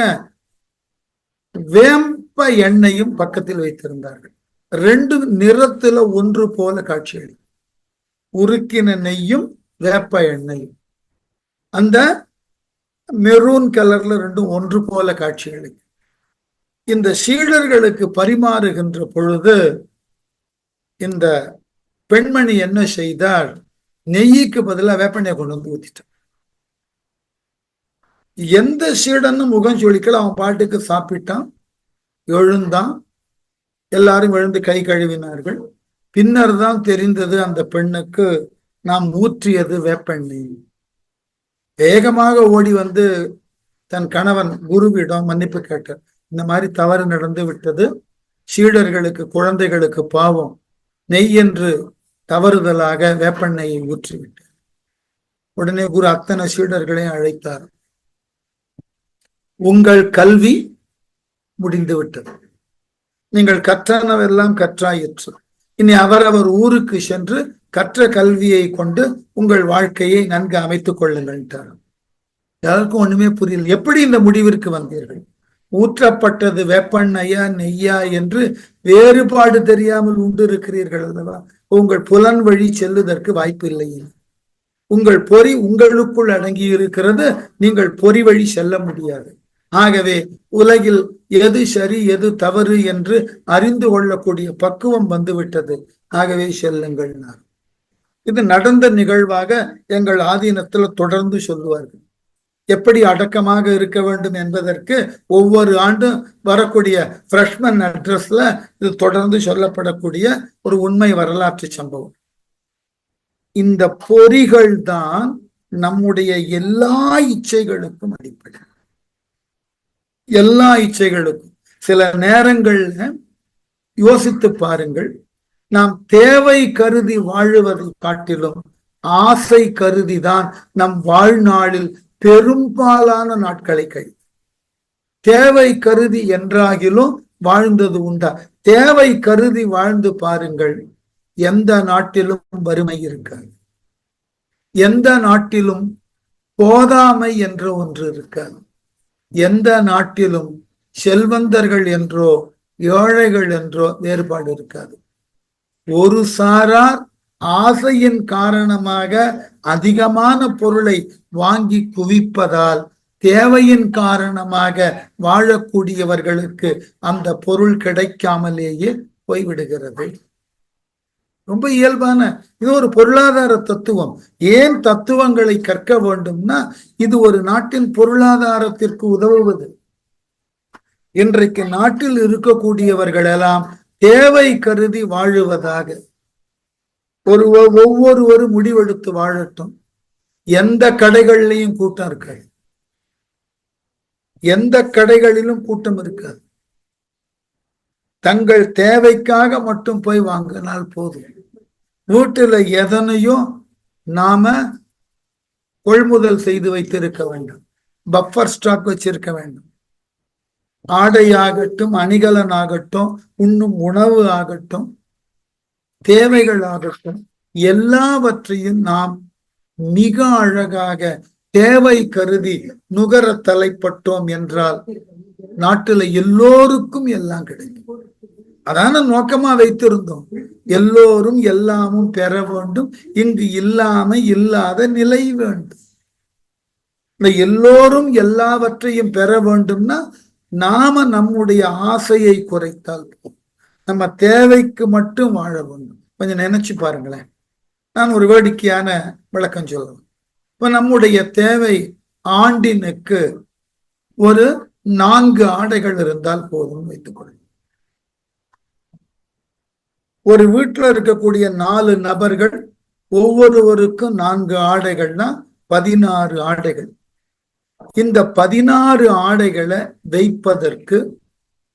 வேப்ப எண்ணெயும் பக்கத்தில் வைத்திருந்தார்கள். ரெண்டு நிறத்துல ஒன்று போல காட்சியளி. உருக்கின நெய்யும் வேப்ப எண்ணெயும் அந்த மெரூன் கலர்ல ரெண்டும் ஒன்று போல காட்சியளி. இந்த சீடர்களுக்கு பரிமாறுகின்ற பொழுது இந்த பெண்மணி என்ன செய்தார்? நெய்யுக்கு பதிலாக வேப்பெண்ணெய் கொண்டு வந்து ஊத்திட்டான். எந்த சீடனும் முகம் சொலிக்கல. அவன் பாட்டுக்கு சாப்பிட்டான், எழுந்தான். எல்லாரும் எழுந்து கை கழுவினார்கள். பின்னர் தான் தெரிந்தது அந்த பெண்ணுக்கு நாம் ஊற்றியது வேப்பெண்ணெய். வேகமாக ஓடி வந்து தன் கணவன் குருவிடம் மன்னிப்பு கேட்டார். இந்த மாதிரி தவறு நடந்து விட்டது, சீடர்களுக்கு குழந்தைகளுக்கு பாவம், நெய் என்று தவறுதலாக வேப்பெண்ணெயை ஊற்றிவிட்டார். உடனே குரு அத்தனை சீடர்களையும் அழைத்தார். உங்கள் கல்வி முடிந்து விட்டது, நீங்கள் கற்றனவெல்லாம் கற்றாயிற்று. இனி அவரவர் ஊருக்கு சென்று கற்ற கல்வியை கொண்டு உங்கள் வாழ்க்கையை நன்கு அமைத்துக் கொள்ளுங்கள். யாருக்கும் ஒண்ணுமே புரியல. எப்படி இந்த முடிவிற்கு வந்தீர்கள்? ஊற்றப்பட்டது வேப்பெண்ணையா நெய்யா என்று வேறுபாடு தெரியாமல் உண்டு இருக்கிறீர்கள் அல்லவா? உங்கள் புலன் வழி செல்லுதற்கு வாய்ப்பு இல்லை. உங்கள் பொறி உங்களுக்குள் அடங்கி இருக்கிறது. நீங்கள் பொறி வழி செல்ல முடியாது. ஆகவே உலகில் எது சரி எது தவறு என்று அறிந்து கொள்ளக்கூடிய பக்குவம் வந்துவிட்டது. ஆகவே செல்லுங்கள். இது நடந்த நிகழ்வாக எங்கள் ஆதீனத்துல தொடர்ந்து சொல்லுவார்கள். எப்படி அடக்கமாக இருக்க வேண்டும் என்பதற்கு ஒவ்வொரு ஆண்டும் வரக்கூடிய ஃப்ரெஷ்மன் அட்ரஸ்ல இது தொடர்ந்து சொல்லப்படக்கூடிய ஒரு உண்மை வரலாற்று சம்பவம். இந்த பொறிகள் தான் நம்முடைய எல்லா இச்சைகளுக்கும் அடிப்படை. எல்லா இச்சைகளுக்கும். சில நேரங்கள்ல யோசித்து பாருங்கள், நாம் தேவை கருதி வாழுவதை காட்டிலும் ஆசை கருதிதான் நம் வாழ்நாளில் பெரும்பாலான நாட்களை கழி. தேவை கருதி என்றாகிலும் வாழ்ந்தது உண்டா? தேவை கருதி வாழ்ந்து பாருங்கள், எந்த நாட்டிலும் வறுமை இருக்காது, எந்த நாட்டிலும் போதாமை என்ற ஒன்று இருக்காது, எந்த நாட்டிலும் செல்வந்தர்கள் என்றோ ஏழைகள் என்றோ வேறுபாடு இருக்காது. ஒரு சாரார் ஆசையின் காரணமாக அதிகமான பொருளை வாங்கி குவிப்பதால் தேவையின் காரணமாக வாழக்கூடியவர்களுக்கு அந்த பொருள் கிடைக்காமலேயே போய்விடுகிறது. ரொம்ப இயல்பான இது ஒரு பொருளாதார தத்துவம். ஏன் தத்துவங்களை கற்க வேண்டும்னா இது ஒரு நாட்டின் பொருளாதாரத்திற்கு உதவுவது. இன்றைக்கு நாட்டில் இருக்கக்கூடியவர்கள் எல்லாம் தேவை கருதி வாழுவதாக ஒவ்வொருவரும் முடிவெடுத்து வாழட்டும். எந்த கடைகள்லையும் கூட்டம் இருக்காது, எந்த கடைகளிலும் கூட்டம் இருக்காது. தங்கள் தேவைக்காக மட்டும் போய் வாங்கினால் போதும். வீட்டுல எதனையும் நாம கொள்முதல் செய்து வைத்திருக்க வேண்டும், பஃபர் ஸ்டாக் வச்சிருக்க வேண்டும். ஆடையாகட்டும், அணிகலன் ஆகட்டும், உண்ணும் உணவு ஆகட்டும், தேவைகள் ஆகட்டும், எல்லாவற்றையும் நாம் மிக அழகாக தேவை கருதி நுகர தலைப்பட்டோம் என்றால் நாட்டுல எல்லோருக்கும் எல்லாம் கிடைக்கும். அதான நோக்கமா வைத்திருந்தோம். எல்லோரும் எல்லாமும் பெற வேண்டும், இங்கு இல்லாத நிலை வேண்டும். இந்த எல்லோரும் எல்லாவற்றையும் பெற வேண்டும்னா நாம நம்முடைய ஆசையை குறைத்தால் போதும். நம்ம தேவைக்கு மட்டும் வாழ வேண்டும். கொஞ்சம் நினைச்சு பாருங்களேன். நான் ஒரு வேடிக்கையான விளக்கம் சொல்றேன். இப்ப நம்முடைய தேவை ஆண்டினுக்கு ஒரு 4 ஆடைகள் இருந்தால் போதும் வைத்துக் கொள்ளும். ஒரு வீட்டுல இருக்கக்கூடிய 4 நபர்கள் ஒவ்வொருவருக்கும் 4 ஆடைகள்னா 16 ஆடைகள். இந்த 16 ஆடைகளை வைப்பதற்கு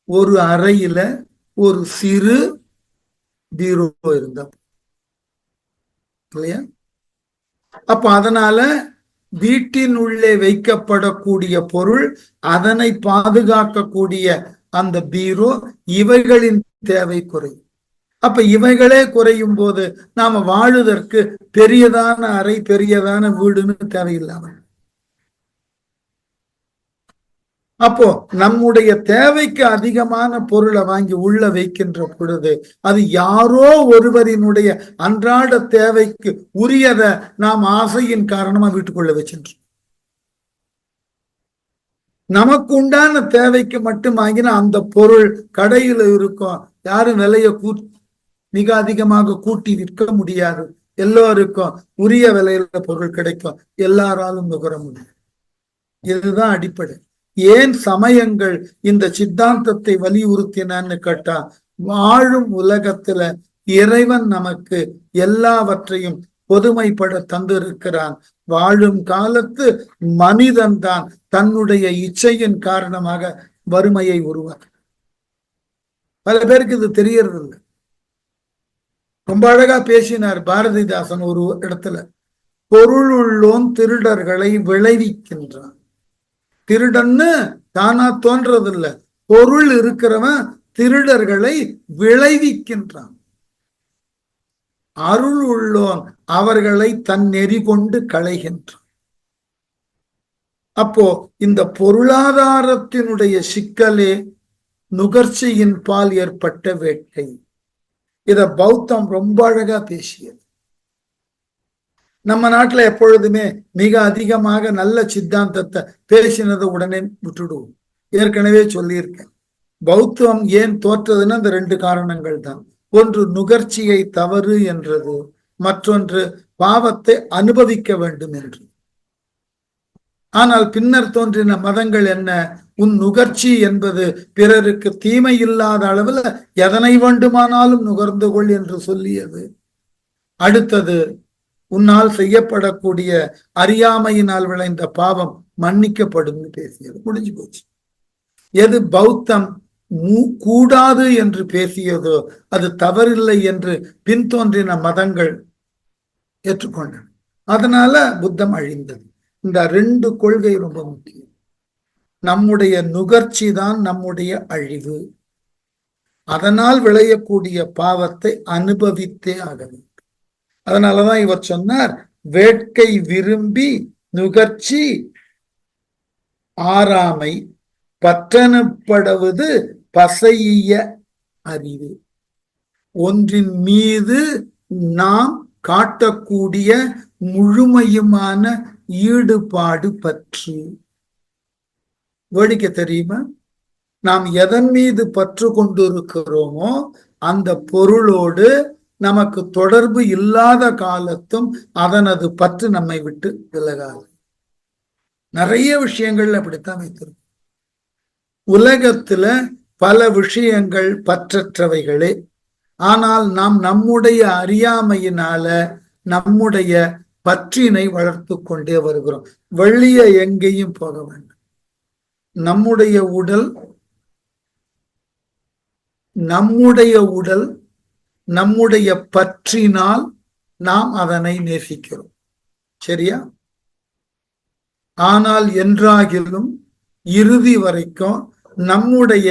ஒரு அறையில ஒரு சிறு பீரோ இருந்தா இல்லையா? அப்ப அதனால வீட்டின் உள்ளே வைக்கப்படக்கூடிய பொருள், அதனை பாதுகாக்கக்கூடிய அந்த பீரோ, இவைகளின் தேவை குறையும். அப்ப இவைகளே குறையும் போது நாம வாழுவதற்கு பெரியதான அறை, பெரியதான வீடுன்னு தேவையில்லாம, அப்போ நம்முடைய தேவைக்கு அதிகமான பொருளை வாங்கி உள்ள வைக்கின்ற பொழுது அது யாரோ ஒருவரினுடைய அன்றாட தேவைக்கு உரியதை நாம் ஆசையின் காரணமா வீட்டுக்குள்ள வச்சின்றோம். நமக்கு உண்டான தேவைக்கு மட்டும் வாங்கினா அந்த பொருள் கடையில இருக்கும், யாரும் விலையை மிக அதிகமாக கூட்டி விற்க முடியாது. எல்லோருக்கும் உரிய விலையில பொருள் கிடைக்கும், எல்லாராலும் நுகர முடியும். இதுதான் அடிப்படை. ஏன் சமயங்கள் இந்த சித்தாந்தத்தை வலியுறுத்தினான்னு கேட்டா, வாழும் உலகத்துல இறைவன் நமக்கு எல்லாவற்றையும் பொதுமைப்பட தந்திருக்கிறான். வாழும் காலத்து மனிதன் தான் தன்னுடைய இச்சையின் காரணமாக வறுமையை உருவாக்க. பல பேருக்கு இது தெரியறது இல்லை. ரொம்ப அழகா பேசினார் பாரதிதாசன் ஒரு இடத்துல. பொருளுள்ளோன் திருடர்களை விளைவிக்கின்றான். திருடன்னு தானா தோன்றதில்லை, பொருள் இருக்கிறவன் திருடர்களை விளைவிக்கின்றான். அருள் உள்ளோன் அவர்களை தன் நெறி கொண்டு களைகின்றான். அப்போ இந்த பொருளாதாரத்தினுடைய சிக்கலே நுகர்ச்சியின் பால் ஏற்பட்ட வேட்கை. இத பௌத்தம் ரொம்ப அழகா பேசியது. நம்ம நாட்டுல எப்பொழுதுமே மிக அதிகமாக நல்ல சித்தாந்தத்தை பேசினதை உடனே விட்டுடுவோம். ஏற்கனவே சொல்லியிருக்கேன், பௌத்தம் ஏன் தோற்றதுன்னு அந்த 2 காரணங்கள் தான். ஒன்று நுகர்ச்சியை தவறு என்றது, மற்றொன்று பாவத்தை அனுபவிக்க வேண்டும் என்று. ஆனால் பின்னர் தோன்றின மதங்கள் என்ன? உன் நுகர்ச்சி என்பது பிறருக்கு தீமை இல்லாத அளவில் எதனை வேண்டுமானாலும் நுகர்ந்து கொள் என்று சொல்லியது. அடுத்தது, உன்னால் செய்யப்படக்கூடிய அறியாமையினால் விளைந்த பாவம் மன்னிக்கப்படும் பேசியது. முடிஞ்சு போச்சு. எது பௌத்தம் கூடாது என்று பேசியதோ அது தவறில்லை என்று பின்தோன்றின மதங்கள் ஏற்றுக்கொண்டன. அதனால புத்தம் அழிந்தது. இந்த 2 கொள்கை ரொம்ப முக்கியம். நம்முடைய நுகர்ச்சி தான் நம்முடைய அழிவு. அதனால் விளையக்கூடிய பாவத்தை அனுபவித்தே ஆக வேண்டும். அதனாலதான் இவர் சொன்னார், வேட்கை விரும்பி நுகர்ச்சி ஆறாமை பற்றனப்படுவது பசைய அறிவு. ஒன்றின் மீது நாம் காட்டக்கூடிய முழுமையுமான ஈடுபாடு பற்று. வேடிக்கை தெரியுமா? நாம் எதன் மீது பற்று கொண்டிருக்கிறோமோ அந்த பொருளோடு நமக்கு தொடர்பு இல்லாத காலத்தும் அதனது பற்று நம்மை விட்டு விலகாது. நிறைய விஷயங்கள் அப்படித்தான் வைத்திருக்கும். உலகத்துல பல விஷயங்கள் பற்றற்றவைகளே. ஆனால் நாம் நம்முடைய அறியாமையினால நம்முடைய பற்றினை வளர்த்து கொண்டே வருகிறோம். வெளியே எங்கேயும் போக வேண்டும். நம்முடைய உடல் நம்முடைய பற்றினால் நாம் அதனை நேசிக்கிறோம். சரியா? ஆனால் என்றாகிலும் இறுதி வரைக்கும் நம்முடைய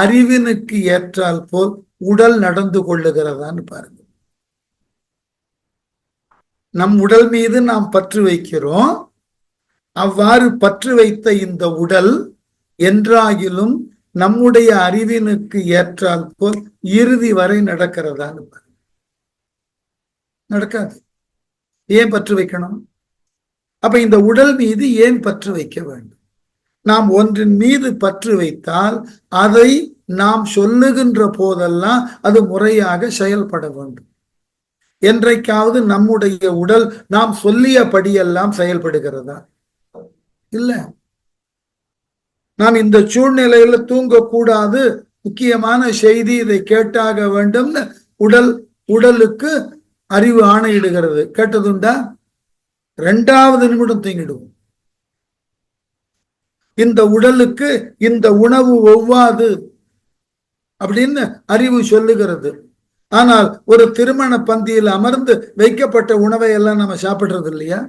அறிவினுக்கு ஏற்றால் போல் உடல் நடந்து கொள்ளுகிறதான்னு பாருங்க. நம் உடல் மீது நாம் பற்று வைக்கிறோம். அவ்வாறு பற்று வைத்த இந்த உடல் என்றாகிலும் நம்முடைய அறிவினுக்கு ஏற்றால் போல் இறுதி வரை நடக்கிறதான்னு பாருங்க. நடக்காது. ஏன் பற்று வைக்கணும்? அப்ப இந்த உடல் மீது ஏன் பற்று வைக்க வேண்டும்? நாம் ஒன்றின் மீது பற்று வைத்தால் அதை நாம் சொல்லுகின்ற போதெல்லாம் அது முறையாக செயல்பட வேண்டும். என்றைக்காவது நம்முடைய உடல் நாம் சொல்லியபடியெல்லாம் செயல்படுகிறதா? இல்ல. நாம் இந்த சூழ்நிலையில தூங்கக்கூடாது, முக்கியமான செய்தி இதை கேட்டாக வேண்டும், உடலுக்கு அறிவு ஆணையிடுகிறது. கேட்டதுண்டா? 2வது நிமிடம் தூங்கிடுவோம். இந்த உடலுக்கு இந்த உணவு ஒவ்வாது அப்படின்னு அறிவு சொல்லுகிறது. ஆனால் ஒரு திருமண பந்தியில் அமர்ந்து வைக்கப்பட்ட உணவை எல்லாம் நம்ம சாப்பிடுறது இல்லையா?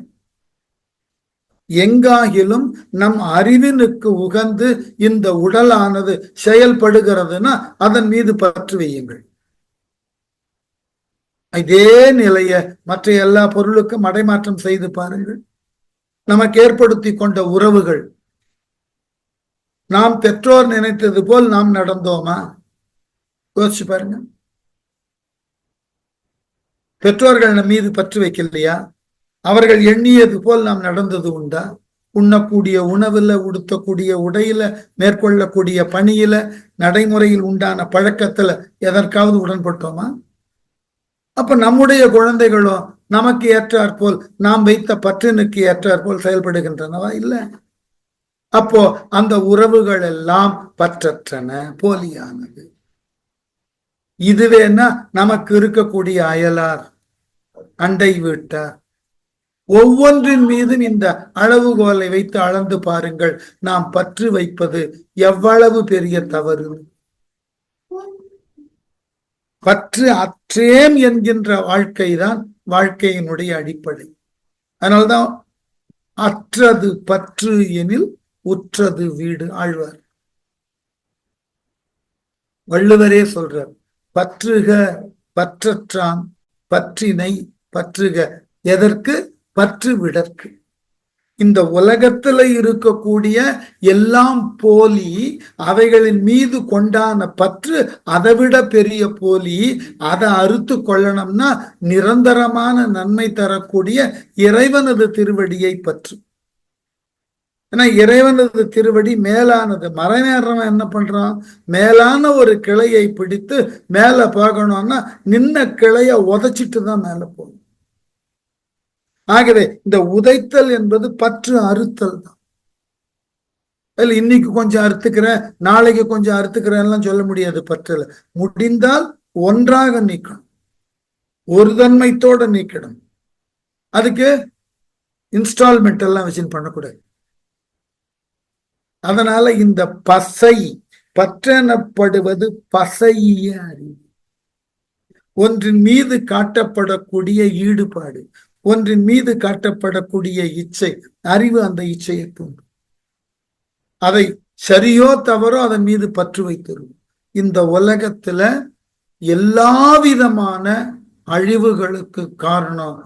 எங்காகிலும் நம் அறிவினுக்கு உகந்து இந்த உடலானது செயல்படுகிறதுனா அதன் மீது பற்று வையுங்கள். இதே நிலைய மற்ற எல்லா பொருளுக்கும் மடைமாற்றம் செய்து பாருங்கள். நமக்கு ஏற்படுத்தி கொண்ட உறவுகள், நாம் பெற்றோர் நினைத்தது போல் நாம் நடந்தோமா? யோசிச்சு பாருங்க. பெற்றோர்கள் நம் மீது பற்று வைக்கலையா? அவர்கள் எண்ணியது போல் நாம் நடந்தது உண்டா? உண்ணக்கூடிய உணவுல, உடுத்தக்கூடிய உடையில, மேற்கொள்ளக்கூடிய பணியில, நடைமுறையில் உண்டான பழக்கத்துல எதற்காவது உடன்பட்டோமா? அப்ப நம்முடைய குழந்தைகளும் நமக்கு ஏற்றாற்போல், நாம் வைத்த பற்றினுக்கு ஏற்றாற்போல் செயல்படுகின்றனவா? இல்ல. அப்போ அந்த உறவுகள் எல்லாம் பற்றற்றன, போலியானது. இதுவேனா நமக்கு இருக்கக்கூடிய அயலார், அண்டை வீட்டார், ஒவ்வொன்றின் மீதும் இந்த அளவுகோலை வைத்து அளந்து பாருங்கள். நாம் பற்று வைப்பது எவ்வளவு பெரிய தவறு. பற்று அற்றேம் என்கின்ற வாழ்க்கைதான் வாழ்க்கையினுடைய அடிப்படை. அதனால்தான் அற்றது பற்று எனில் உற்றது வீடு. ஆழ்வார் வள்ளுவரே சொல்றார், பற்றுக பற்றற்றான் பற்றினை பற்றுக. எதற்கு? பற்று விடற்கு. இந்த உலகத்துல இருக்கக்கூடிய எல்லாம் போலி, அவைகளின் மீது கொண்டான பற்று அதைவிட பெரிய போலி. அதை அறுத்து கொள்ளணும்னா நிரந்தரமான நன்மை தரக்கூடிய இறைவனது திருவடியை பற்று. ஏன்னா இறைவனது திருவடி மேலானது. மறைநேரம் என்ன பண்றான்? மேலான ஒரு கிளையை பிடித்து மேல போகணும்னா நின்ன கிளைய உதைச்சிட்டு தான் மேல போகணும். ஆகவே இந்த உதைத்தல் என்பது பற்று அறுத்தல் தான். இன்னைக்கு கொஞ்சம் அறுத்துக்கிறேன், நாளைக்கு கொஞ்சம் அறுத்துக்கிறேன் சொல்ல முடியாது. பற்றுல முடிந்தால் ஒன்றாக நீக்கணும், ஒரு தன்மைத்தோட நீக்கணும். அதுக்கு இன்ஸ்டால்மெண்ட் எல்லாம் வச்சு பண்ணக்கூடாது. அதனால இந்த பசை, பற்றெனப்படுவது பசைய அறிவு. ஒன்றின் மீது காட்டப்படக்கூடிய ஈடுபாடு, ஒன்றின் மீது காட்டப்படக்கூடிய இச்சை, அறிவு அந்த இச்சையை தூண்டும். அதை சரியோ தவறோ அதன் மீது பற்று வைத்திருக்கும். இந்த உலகத்துல எல்லா விதமான அழிவுகளுக்கு காரணம்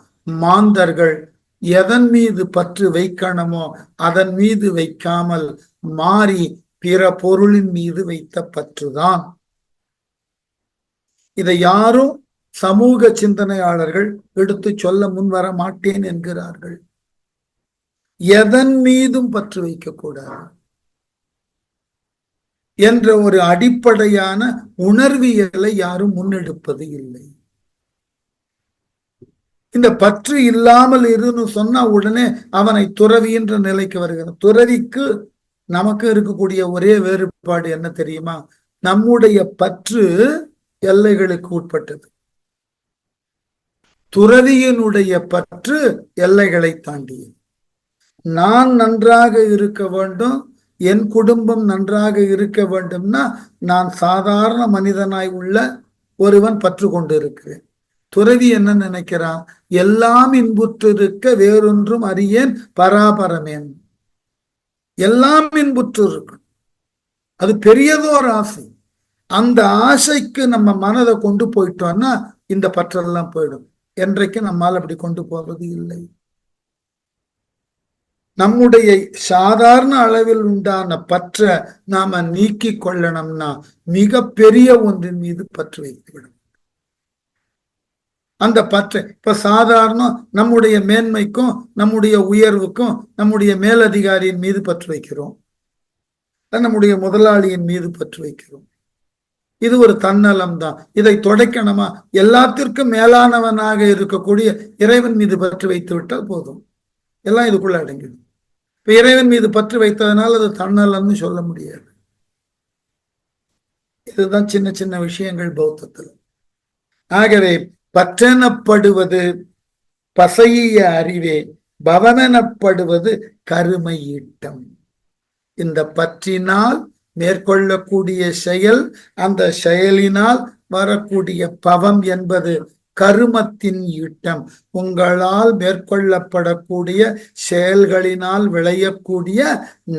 மாந்தர்கள் எதன் மீது பற்று வைக்கணுமோ அதன் மீது வைக்காமல் மாறி பிற பொருளின் மீது வைத்த பற்றுதான். இதை யாரும் சமூக சிந்தனையாளர்கள் எடுத்து சொல்ல முன்வர மாட்டேன் என்கிறார்கள். எதன் மீதும் பற்று வைக்கக்கூடாது என்ற ஒரு அடிப்படையான உணர்வியலை யாரும் முன்னெடுப்பது இல்லை. இந்த பற்று இல்லாமல் இருன்னு சொன்னா உடனே அவனை துறவி என்ற நிலைக்கு வருகிறான். துறவிக்கு நமக்கு இருக்கக்கூடிய ஒரே வேறுபாடு என்ன தெரியுமா? நம்முடைய பற்று எல்லைகளுக்கு உட்பட்டது. துறவியினுடைய பற்று எல்லைகளை தாண்டியது. நான் நன்றாக இருக்க வேண்டும், என் குடும்பம் நன்றாக இருக்க வேண்டும்னா நான் சாதாரண மனிதனாய் உள்ள ஒருவன் பற்று கொண்டு இருக்கிறேன். துறவி என்ன நினைக்கிறான்? எல்லாம் இன்புற்றிருக்க வேறொன்றும் அறியேன் பராபரமேன். எல்லாம் இன்புற்று இருக்கும். அது பெரியதோர் ஆசை. அந்த ஆசைக்கு நம்ம மனதை கொண்டு போயிட்டோம்னா இந்த பற்றெல்லாம் போயிடும். என்றைக்கு நம்மால் அப்படி கொண்டு போவது இல்லை. நம்முடைய சாதாரண அளவில் உண்டான பற்ற நாம நீக்கி கொள்ளணும்னா மிக பெரிய ஒன்றின் மீது பற்று வைத்துவிடும். அந்த பற்றை இப்ப சாதாரண நம்முடைய மேன்மைக்கும் நம்முடைய உயர்வுக்கும் நம்முடைய மேலதிகாரியின் மீது பற்று வைக்கிறோம், நம்முடைய முதலாளியின் மீது பற்று வைக்கிறோம். இது ஒரு தன்னலம் தான். இதை தொடைக்கணுமா? எல்லாத்திற்கும் மேலானவனாக இருக்கக்கூடிய இறைவன் மீது பற்று வைத்து விட்டால் போதும், எல்லாம் இதுக்குள்ள அடங்கிடும். இப்ப இறைவன் மீது பற்று வைத்ததனால் அது தன்னலம்னு சொல்ல முடியாது. இதுதான் சின்ன சின்ன விஷயங்கள் பௌத்தத்தில். ஆகவே பற்றெனப்படுவது பசைய அறிவே, பவமெனப்படுவது கருமை ஈட்டம். இந்த பற்றினால் மேற்கொள்ளக்கூடிய செயல், அந்த செயலினால் வரக்கூடிய பவம் என்பது கருமத்தின் ஈட்டம். உங்களால் மேற்கொள்ளப்படக்கூடிய செயல்களினால் விளையக்கூடிய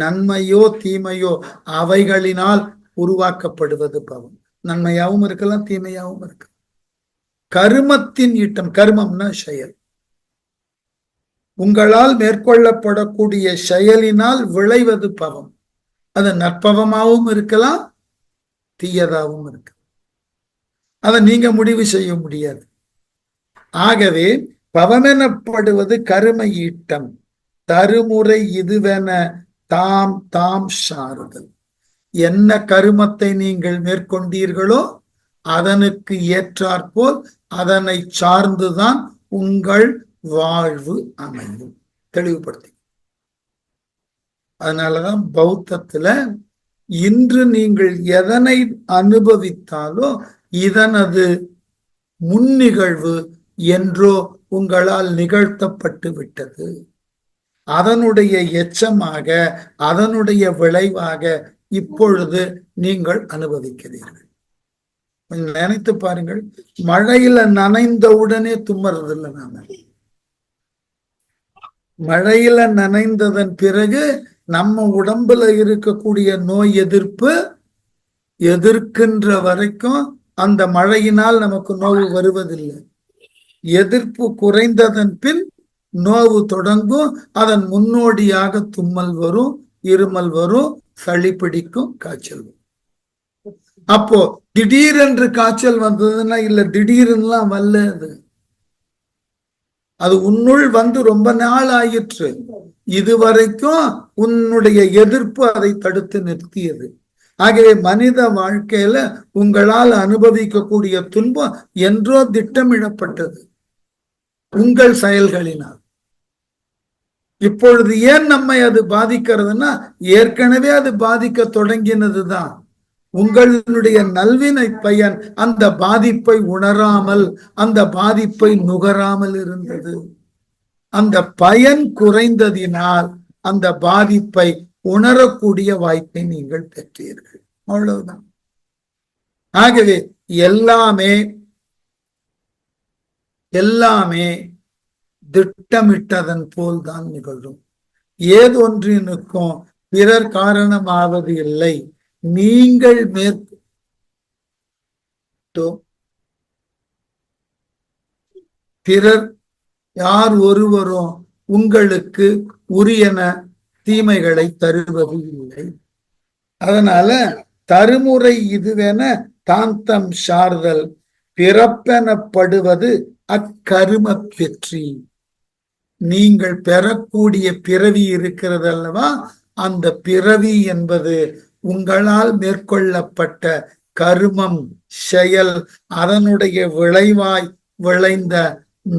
நன்மையோ தீமையோ அவைகளினால் உருவாக்கப்படுவது பவம். நன்மையாகவும் இருக்கலாம், தீமையாகவும் இருக்கலாம். கருமத்தின் ஈட்டம், கர்மம்னா செயல். உங்களால் மேற்கொள்ளப்படக்கூடிய செயலினால் விளைவது பவம். அது நற்பவமாகவும் இருக்கலாம், தீயதாகவும் இருக்கலாம். அதை நீங்க முடிவு செய்ய முடியாது. ஆகவே பவமெனப்படுவது கரும ஈட்டம். தருமுறை இதுவென தாம் தாம் சாறுதல். என்ன கருமத்தை நீங்கள் மேற்கொண்டீர்களோ அதனுக்கு ஏற்றாற்போல் அதனை சார்ந்துதான் உங்கள் வாழ்வு அமையும். தெளிவுபடுத்தி. அதனாலதான் பௌத்தத்துல இன்று நீங்கள் எதனை அனுபவித்தாலோ இதனது முன்னிகழ்வு என்றோ உங்களால் நிகழ்த்தப்பட்டு விட்டது. அதனுடைய எச்சமாக, அதனுடைய விளைவாக இப்பொழுது நீங்கள் அனுபவிக்கிறீர்கள். நினைத்து பாருங்கள், மழையில நனைந்தவுடனே தும்மறது இல்லை. நாம மழையில நனைந்ததன் பிறகு நம்ம உடம்புல இருக்கக்கூடிய நோய் எதிர்ப்பு எதிர்க்கின்ற வரைக்கும் அந்த மழையினால் நமக்கு நோய் வருவதில்லை. எதிர்ப்பு குறைந்ததன் பின் நோவு தொடங்கும், அதன் முன்னோடியாக தும்மல் வரும், இருமல் வரும், சளி பிடிக்கும், காய்ச்சல் வரும். அப்போ திடீரென்று காய்ச்சல் வந்ததுன்னா இல்ல, திடீர்னுலாம் வரல, அது உன்னுள் வந்து ரொம்ப நாள் ஆயிற்று. இதுவரைக்கும் உன்னுடைய எதிர்ப்பு அதை தடுத்து நிறுத்தியது. ஆகவே மனித வாழ்க்கையில உங்களால் அனுபவிக்கக்கூடிய துன்பம் என்றோ திட்டமிடப்பட்டது உங்கள் செயல்களினால். இப்பொழுது ஏன் நம்மை அது பாதிக்கிறதுனா, ஏற்கனவே அது பாதிக்க தொடங்கினதுதான். உங்களுடைய நல்வினை பயன் அந்த பாதிப்பை உணராமல், அந்த பாதிப்பை நுகராமல் இருந்தது. அந்த பயன் குறைந்ததினால் அந்த பாதிப்பை உணரக்கூடிய வாய்ப்பை நீங்கள் பெற்றீர்கள். அவ்வளவுதான். ஆகவே எல்லாமே திட்டமிட்டதன் போல்தான் நிகழும். ஏதொன்றினுக்கும் பிறர் காரணமாவது இல்லை. நீங்கள் பிறர் யார் ஒருவரும் உங்களுக்கு உரியன தீமைகளை தருவது இல்லை. அதனால தருமுறை இதுவென தாந்தம் சார்தல் பிறப்பெனப்படுவது அக்கரும பெற்றி. நீங்கள் பெறக்கூடிய பிறவி இருக்கிறது அல்லவா, அந்த பிறவி என்பது உங்களால் மேற்கொள்ளப்பட்ட கருமம், செயல், அதனுடைய விளைவாய் விளைந்த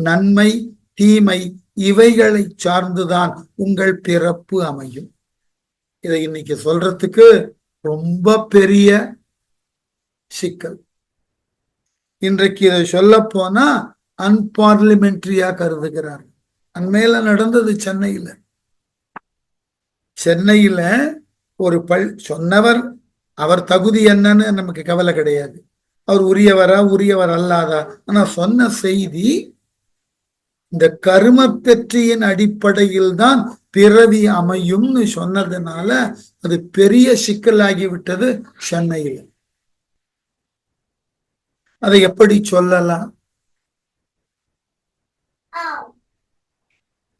நன்மை, தீமை, இவைகளை சார்ந்துதான் உங்கள் பிறப்பு அமையும். இதை இன்னைக்கு சொல்றதுக்கு ரொம்ப பெரிய சிக்கல். இன்றைக்கு இதை சொல்ல போனா அன்பார்லிமெண்ட்ரியா கருதுகிறார். அண்மையில நடந்தது சென்னையில ஒரு சொன்னவர், அவர் தகுதி என்னன்னு நமக்கு கவலை கிடையாது, அவர் உரியவரா உரியவர் அல்லாதா. ஆனா சொன்ன செய்தி இந்த கரும பெற்றியின் அடிப்படையில் தான் பிறவி அமையும்னு சொன்னதுனால அது பெரிய சிக்கலாகிவிட்டது சென்னையில். அதை எப்படி சொல்லலாம்?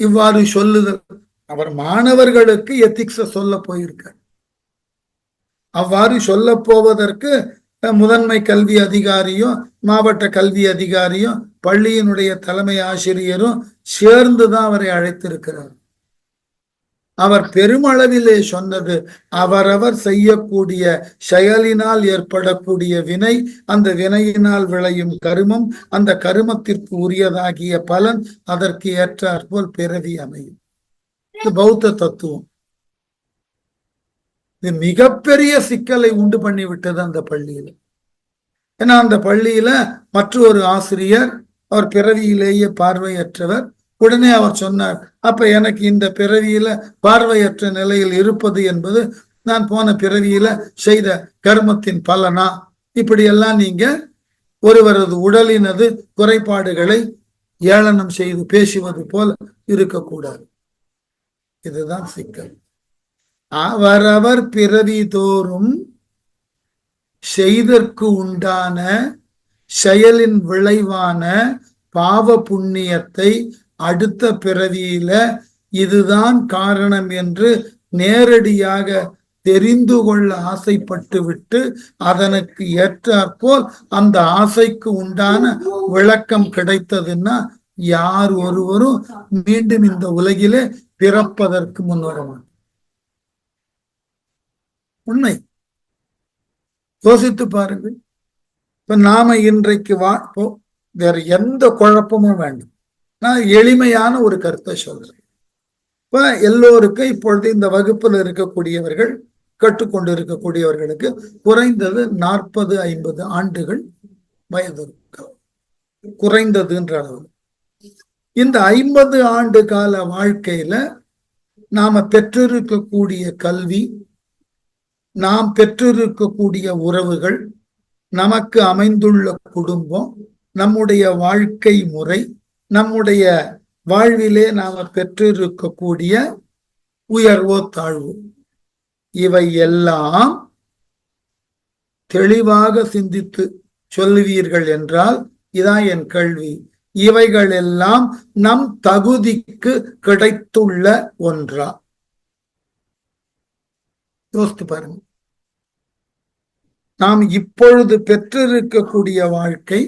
இவ்வாறு சொல்லுதல், அவர் மாணவர்களுக்கு எத்திக்ஸ சொல்ல போயிருக்கார். அவ்வாறு சொல்ல போவதற்கு முதன்மை கல்வி அதிகாரியும் மாவட்ட கல்வி அதிகாரியும் பள்ளியினுடைய தலைமை ஆசிரியரும் சேர்ந்துதான் அவரை அழைத்திருக்கிறார். அவர் பெருமளவிலே சொன்னது, அவரவர் செய்யக்கூடிய செயலினால் ஏற்படக்கூடிய வினை, அந்த வினையினால் விளையும் கருமம், அந்த கருமத்திற்கு உரியதாகிய பலன், அதற்கு ஏற்றாற்போல் பிறவி அமையும். இது பௌத்த தத்துவம். இது மிகப்பெரிய சிக்கலை உண்டு பண்ணி விட்டது அந்த பள்ளியில. ஏன்னா அந்த பள்ளியில மற்றொரு ஆசிரியர், அவர் பிறவியிலேயே பார்வையற்றவர். உடனே அவர் சொன்னார், அப்ப எனக்கு இந்த பிறவியில பார்வையற்ற நிலையில் இருப்பது என்பது நான் போன பிறவியில செய்த கர்மத்தின் பலனா? இப்படியெல்லாம் நீங்க ஒருவரது உடலினது குறைபாடுகளை ஏளனம் செய்து பேசுவது போல இருக்கக்கூடாது. இதுதான் சிக்கல். அவரவர் பிறவி தோறும் செய்தற்கு உண்டான செயலின் விளைவான பாவ புண்ணியத்தை அடுத்த பிறவியில இதுதான் காரணம் என்று நேரடியாக தெரிந்து கொள்ள ஆசைப்பட்டு விட்டு அதனுக்கு ஏற்றாற்போல் அந்த ஆசைக்கு உண்டான விளக்கம் கிடைத்ததுன்னா யார் ஒருவரும் மீண்டும் இந்த உலகிலே பிறப்பதற்கு முன்வர மாட்டார். உண்மை. யோசித்து பாருங்கள். இப்ப நாம இன்றைக்கு வேற எந்த குழப்பமும் வேண்டும். நான் எளிமையான ஒரு கருத்தை சொல்றேன். இப்ப எல்லோருக்கும் இப்பொழுது இந்த வகுப்புல இருக்கக்கூடியவர்கள், கற்றுக்கொண்டு இருக்கக்கூடியவர்களுக்கு குறைந்தது 40-50 ஆண்டுகள் வயது இருக்கும், குறைந்ததுன்ற அளவு. இந்த 50 ஆண்டு கால வாழ்க்கையில நாம பெற்றிருக்கக்கூடிய கல்வி, நாம் பெற்றிருக்கக்கூடிய உறவுகள், நமக்கு அமைந்துள்ள குடும்பம், நம்முடைய வாழ்க்கை முறை, நம்முடைய வாழ்விலே நாம பெற்றிருக்கக்கூடிய உயர்வோ தாழ்வோ, இவை எல்லாம் தெளிவாக சிந்தித்து சொல்லுவீர்கள் என்றால், இதான் என் கேள்வி, இவைகள் எல்லாம் நம் தகுதிக்கு கிடைத்துள்ள ஒன்றா? யோசித்து பாருங்க. நாம் இப்பொழுது பெற்றிருக்கக்கூடிய வாழ்க்கை,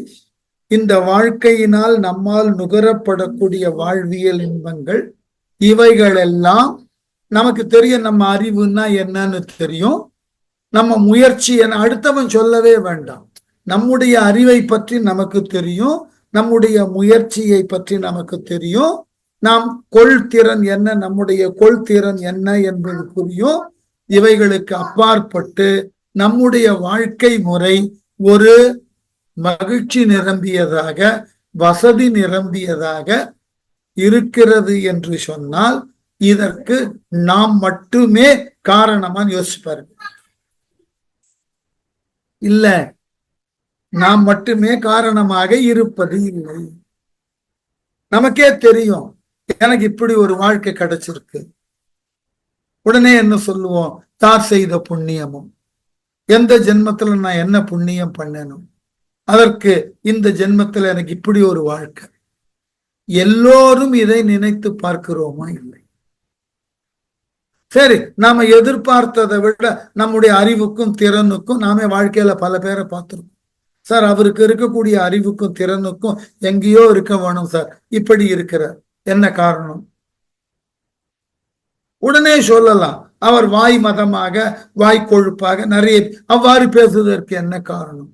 இந்த வாழ்க்கையினால் நம்மால் நுகரப்படக்கூடிய வாழ்வியல் இன்பங்கள், இவைகள் எல்லாம் நமக்கு தெரியும். நம்ம அறிவுன்னா என்னன்னு தெரியும், நம்ம முயற்சி என்ன, அடுத்தவன் சொல்லவே வேண்டாம். நம்முடைய அறிவை பற்றி நமக்கு தெரியும், நம்முடைய முயற்சியை பற்றி நமக்கு தெரியும், நாம் கொள்திறன் என்ன, நம்முடைய கொள்திறன் என்ன என்பது புரியும். இவைகளுக்கு அப்பாற்பட்டு நம்முடைய வாழ்க்கை முறை ஒரு மகிழ்ச்சி நிரம்பியதாக, வசதி நிரம்பியதாக இருக்கிறது என்று சொன்னால் இதற்கு நாம் மட்டுமே காரணமா யோசிப்பாரு. இல்ல, நாம் மட்டுமே காரணமாக இருப்பது இல்லை. நமக்கே தெரியும், எனக்கு இப்படி ஒரு வாழ்க்கை கிடைச்சிருக்கு. உடனே என்ன சொல்லுவோம்? தார் செய்த புண்ணியமும், எந்த ஜென்மத்துல நான் என்ன புண்ணியம் பண்ணணும், அதற்கு இந்த ஜென்மத்துல எனக்கு இப்படி ஒரு வாழ்க்கை. எல்லோரும் இதை நினைத்து பார்க்கிறோமா? இல்லை. சரி, நாம எதிர்பார்த்ததை விட நம்முடைய அறிவுக்கும் திறனுக்கும் நாமே வாழ்க்கையில பல பேரை பார்த்திருக்கோம். சார், அவருக்கு இருக்கக்கூடிய அறிவுக்கும் திறனுக்கும் எங்கேயோ இருக்க வேணும் சார், இப்படி இருக்கிறார், என்ன காரணம்? உடனே சொல்லலாம், அவர் வாய் மதமாக, வாய் கொழுப்பாக நிறைய அவ்வாறு பேசுவதற்கு என்ன காரணம்?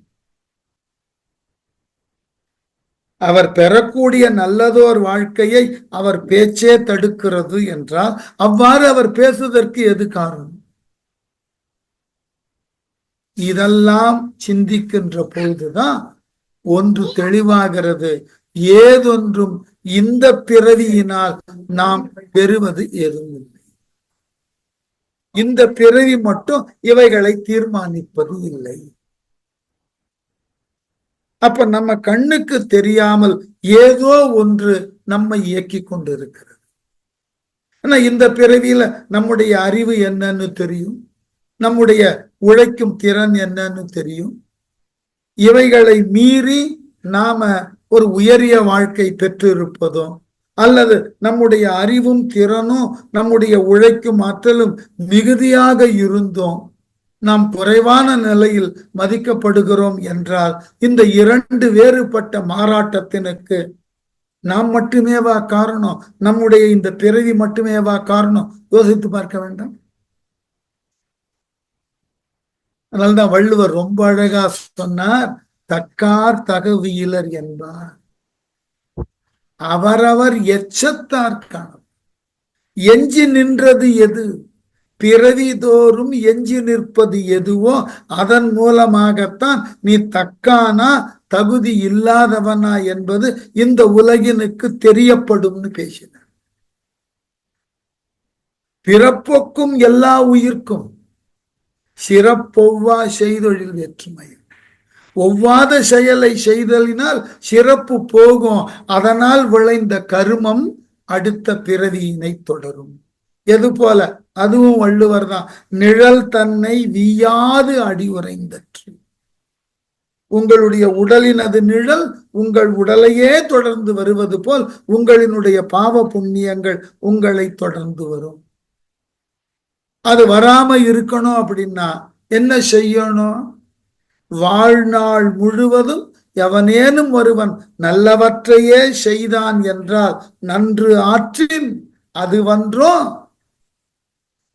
அவர் பெறக்கூடிய நல்லதோர் வாழ்க்கையை அவர் பேச்சே தடுக்கிறது என்றால் அவ்வாறு அவர் பேசுவதற்கு எது காரணம்? இதெல்லாம் சிந்திக்கின்ற பொழுதுதான் ஒன்று தெளிவாகிறது. ஏதொன்றும் இந்த பிறவியினால் நாம் பெறுவது எதுவும் இல்லை. இந்த பிறவி மட்டும் இவைகளை தீர்மானிப்பது இல்லை. அப்ப நம்ம கண்ணுக்கு தெரியாமல் ஏதோ ஒன்று நம்மை இயக்கி கொண்டிருக்கிறது. ஆனா இந்த பிறவியில நம்முடைய அறிவு என்னன்னு தெரியும், நம்முடைய உழைக்கும் திறன் என்னன்னு தெரியும். இவைகளை மீறி நாம ஒரு உயரிய வாழ்க்கை பெற்றிருப்பதும், அல்லது நம்முடைய அறிவும் திறனும் நம்முடைய உழைக்கும் ஆற்றலும் மிகுதியாக இருந்தோம் நாம் குறைவான நிலையில் மதிக்கப்படுகிறோம் என்றால் இந்த இரண்டு வேறுபட்ட மாறாட்டத்தினுக்கு நாம் மட்டுமேவா காரணம்? நம்முடைய இந்த பிறவி மட்டுமேவா காரணம்? யோசித்து பார்க்க வேண்டாம். அதனால்தான் வள்ளுவர் ரொம்ப அழகா சொன்னார், தக்கார் தகவியலர் என்பார், அவரவர் எச்சத்தார் காணும். எஞ்சி நின்றது எது? பிறவி தோறும் எஞ்சி நிற்பது எதுவோ அதன் மூலமாகத்தான் நீ தக்கானா தகுதி இல்லாதவனா என்பது இந்த உலகினுக்கு தெரியப்படும்னு பேசினார். பிறப்பொக்கும் எல்லா உயிர்க்கும் சிறப்பொவ்வா செய்தொழில் வேற்றுமை. ஒவ்வாத செயலை செய்தலினால் சிறப்பு போகும், அதனால் விளைந்த கருமம் அடுத்த பிறவியினை தொடரும். எது போல? அதுவும் வள்ளுவர் தான், நிழல் தன்னை வீயாது அடி உறைந்தற்று. உங்களுடைய உடலினது நிழல் உங்கள் உடலையே தொடர்ந்து வருவது போல் உங்களினுடைய பாவ புண்ணியங்கள் உங்களை தொடர்ந்து வரும். அது வராம இருக்கணும் அப்படின்னா என்ன செய்யணும்? வாழ்நாள் முழுவதும் எவனேனும் ஒருவன் நல்லவற்றையே செய்தான் என்றால் நன்று ஆற்றின் அது வன்றோ,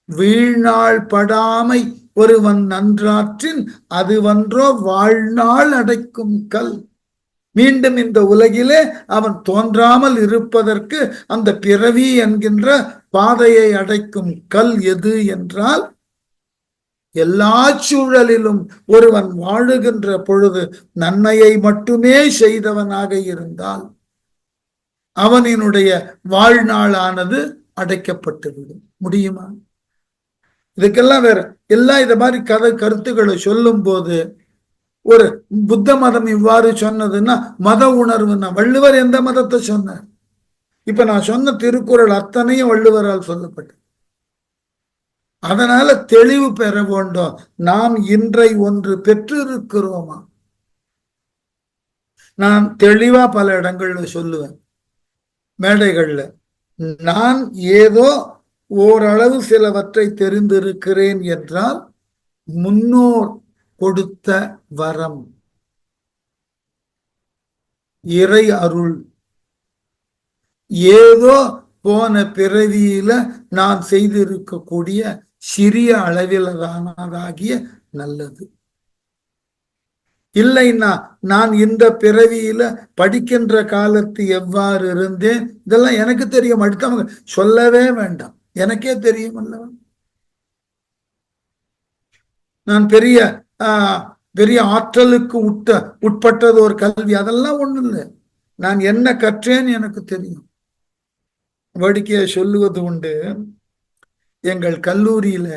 வீழ்நாள் படாமை ஒருவன் நன்றாற்றின் அது வன்றோ வாழ்நாள் அடைக்கும் கல். மீண்டும் இந்த உலகிலே அவன் தோன்றாமல் இருப்பதற்கு அந்த பிறவி என்கின்ற பாதையை அடைக்கும் கல் எது என்றால், எல்லா சூழலிலும் ஒருவன் வாழுகின்ற பொழுது நன்மையை மட்டுமே செய்தவனாக இருந்தால் அவனினுடைய வாழ்நாளானது அடைக்கப்பட்டுவிடும். முடியுமா? இதுக்கெல்லாம் வேற எல்லாம் இத மாதிரி கருத்துக்களை சொல்லும் போது, ஒரு புத்த மதம் இவ்வாறு சொன்னதுன்னா மத உணர்வுன்னா, வள்ளுவர் எந்த மதத்தை சொன்னார்? இப்ப நான் சொன்ன திருக்குறள் அத்தனையும் வள்ளுவரால் சொல்லப்பட்டது. அதனால தெளிவு பெற வேண்டும். நாம் இன்றை ஒன்று பெற்றிருக்கிறோமா? நான் தெளிவா பல இடங்கள்ல சொல்லுவேன், மேடைகள்ல. நான் ஏதோ ஓரளவு சிலவற்றை தெரிந்திருக்கிறேன் என்றால் முன்னோர் கொடுத்த வரம், இறை அருள். ஏதோ போன பிறவியில நான் செய்திருக்கக்கூடிய சிறிய அளவிலானதாகிய நல்லது. இல்லைன்னா நான் இந்த பிறவியில படிக்கின்ற காலத்து எவ்வாறு இருந்தேன், இதெல்லாம் எனக்கு தெரியும். அடுத்தவங்க சொல்லவே வேண்டாம், எனக்கே தெரியும் அல்லவா. நான் பெரிய பெரிய ஆற்றலுக்கு உட்பட்டது ஒரு கல்வி, அதெல்லாம் ஒண்ணு இல்லை. நான் என்ன கற்றேன்னு எனக்கு தெரியும். வேடிக்கையை சொல்லுவது உண்டு, எங்கள் கல்லூரியில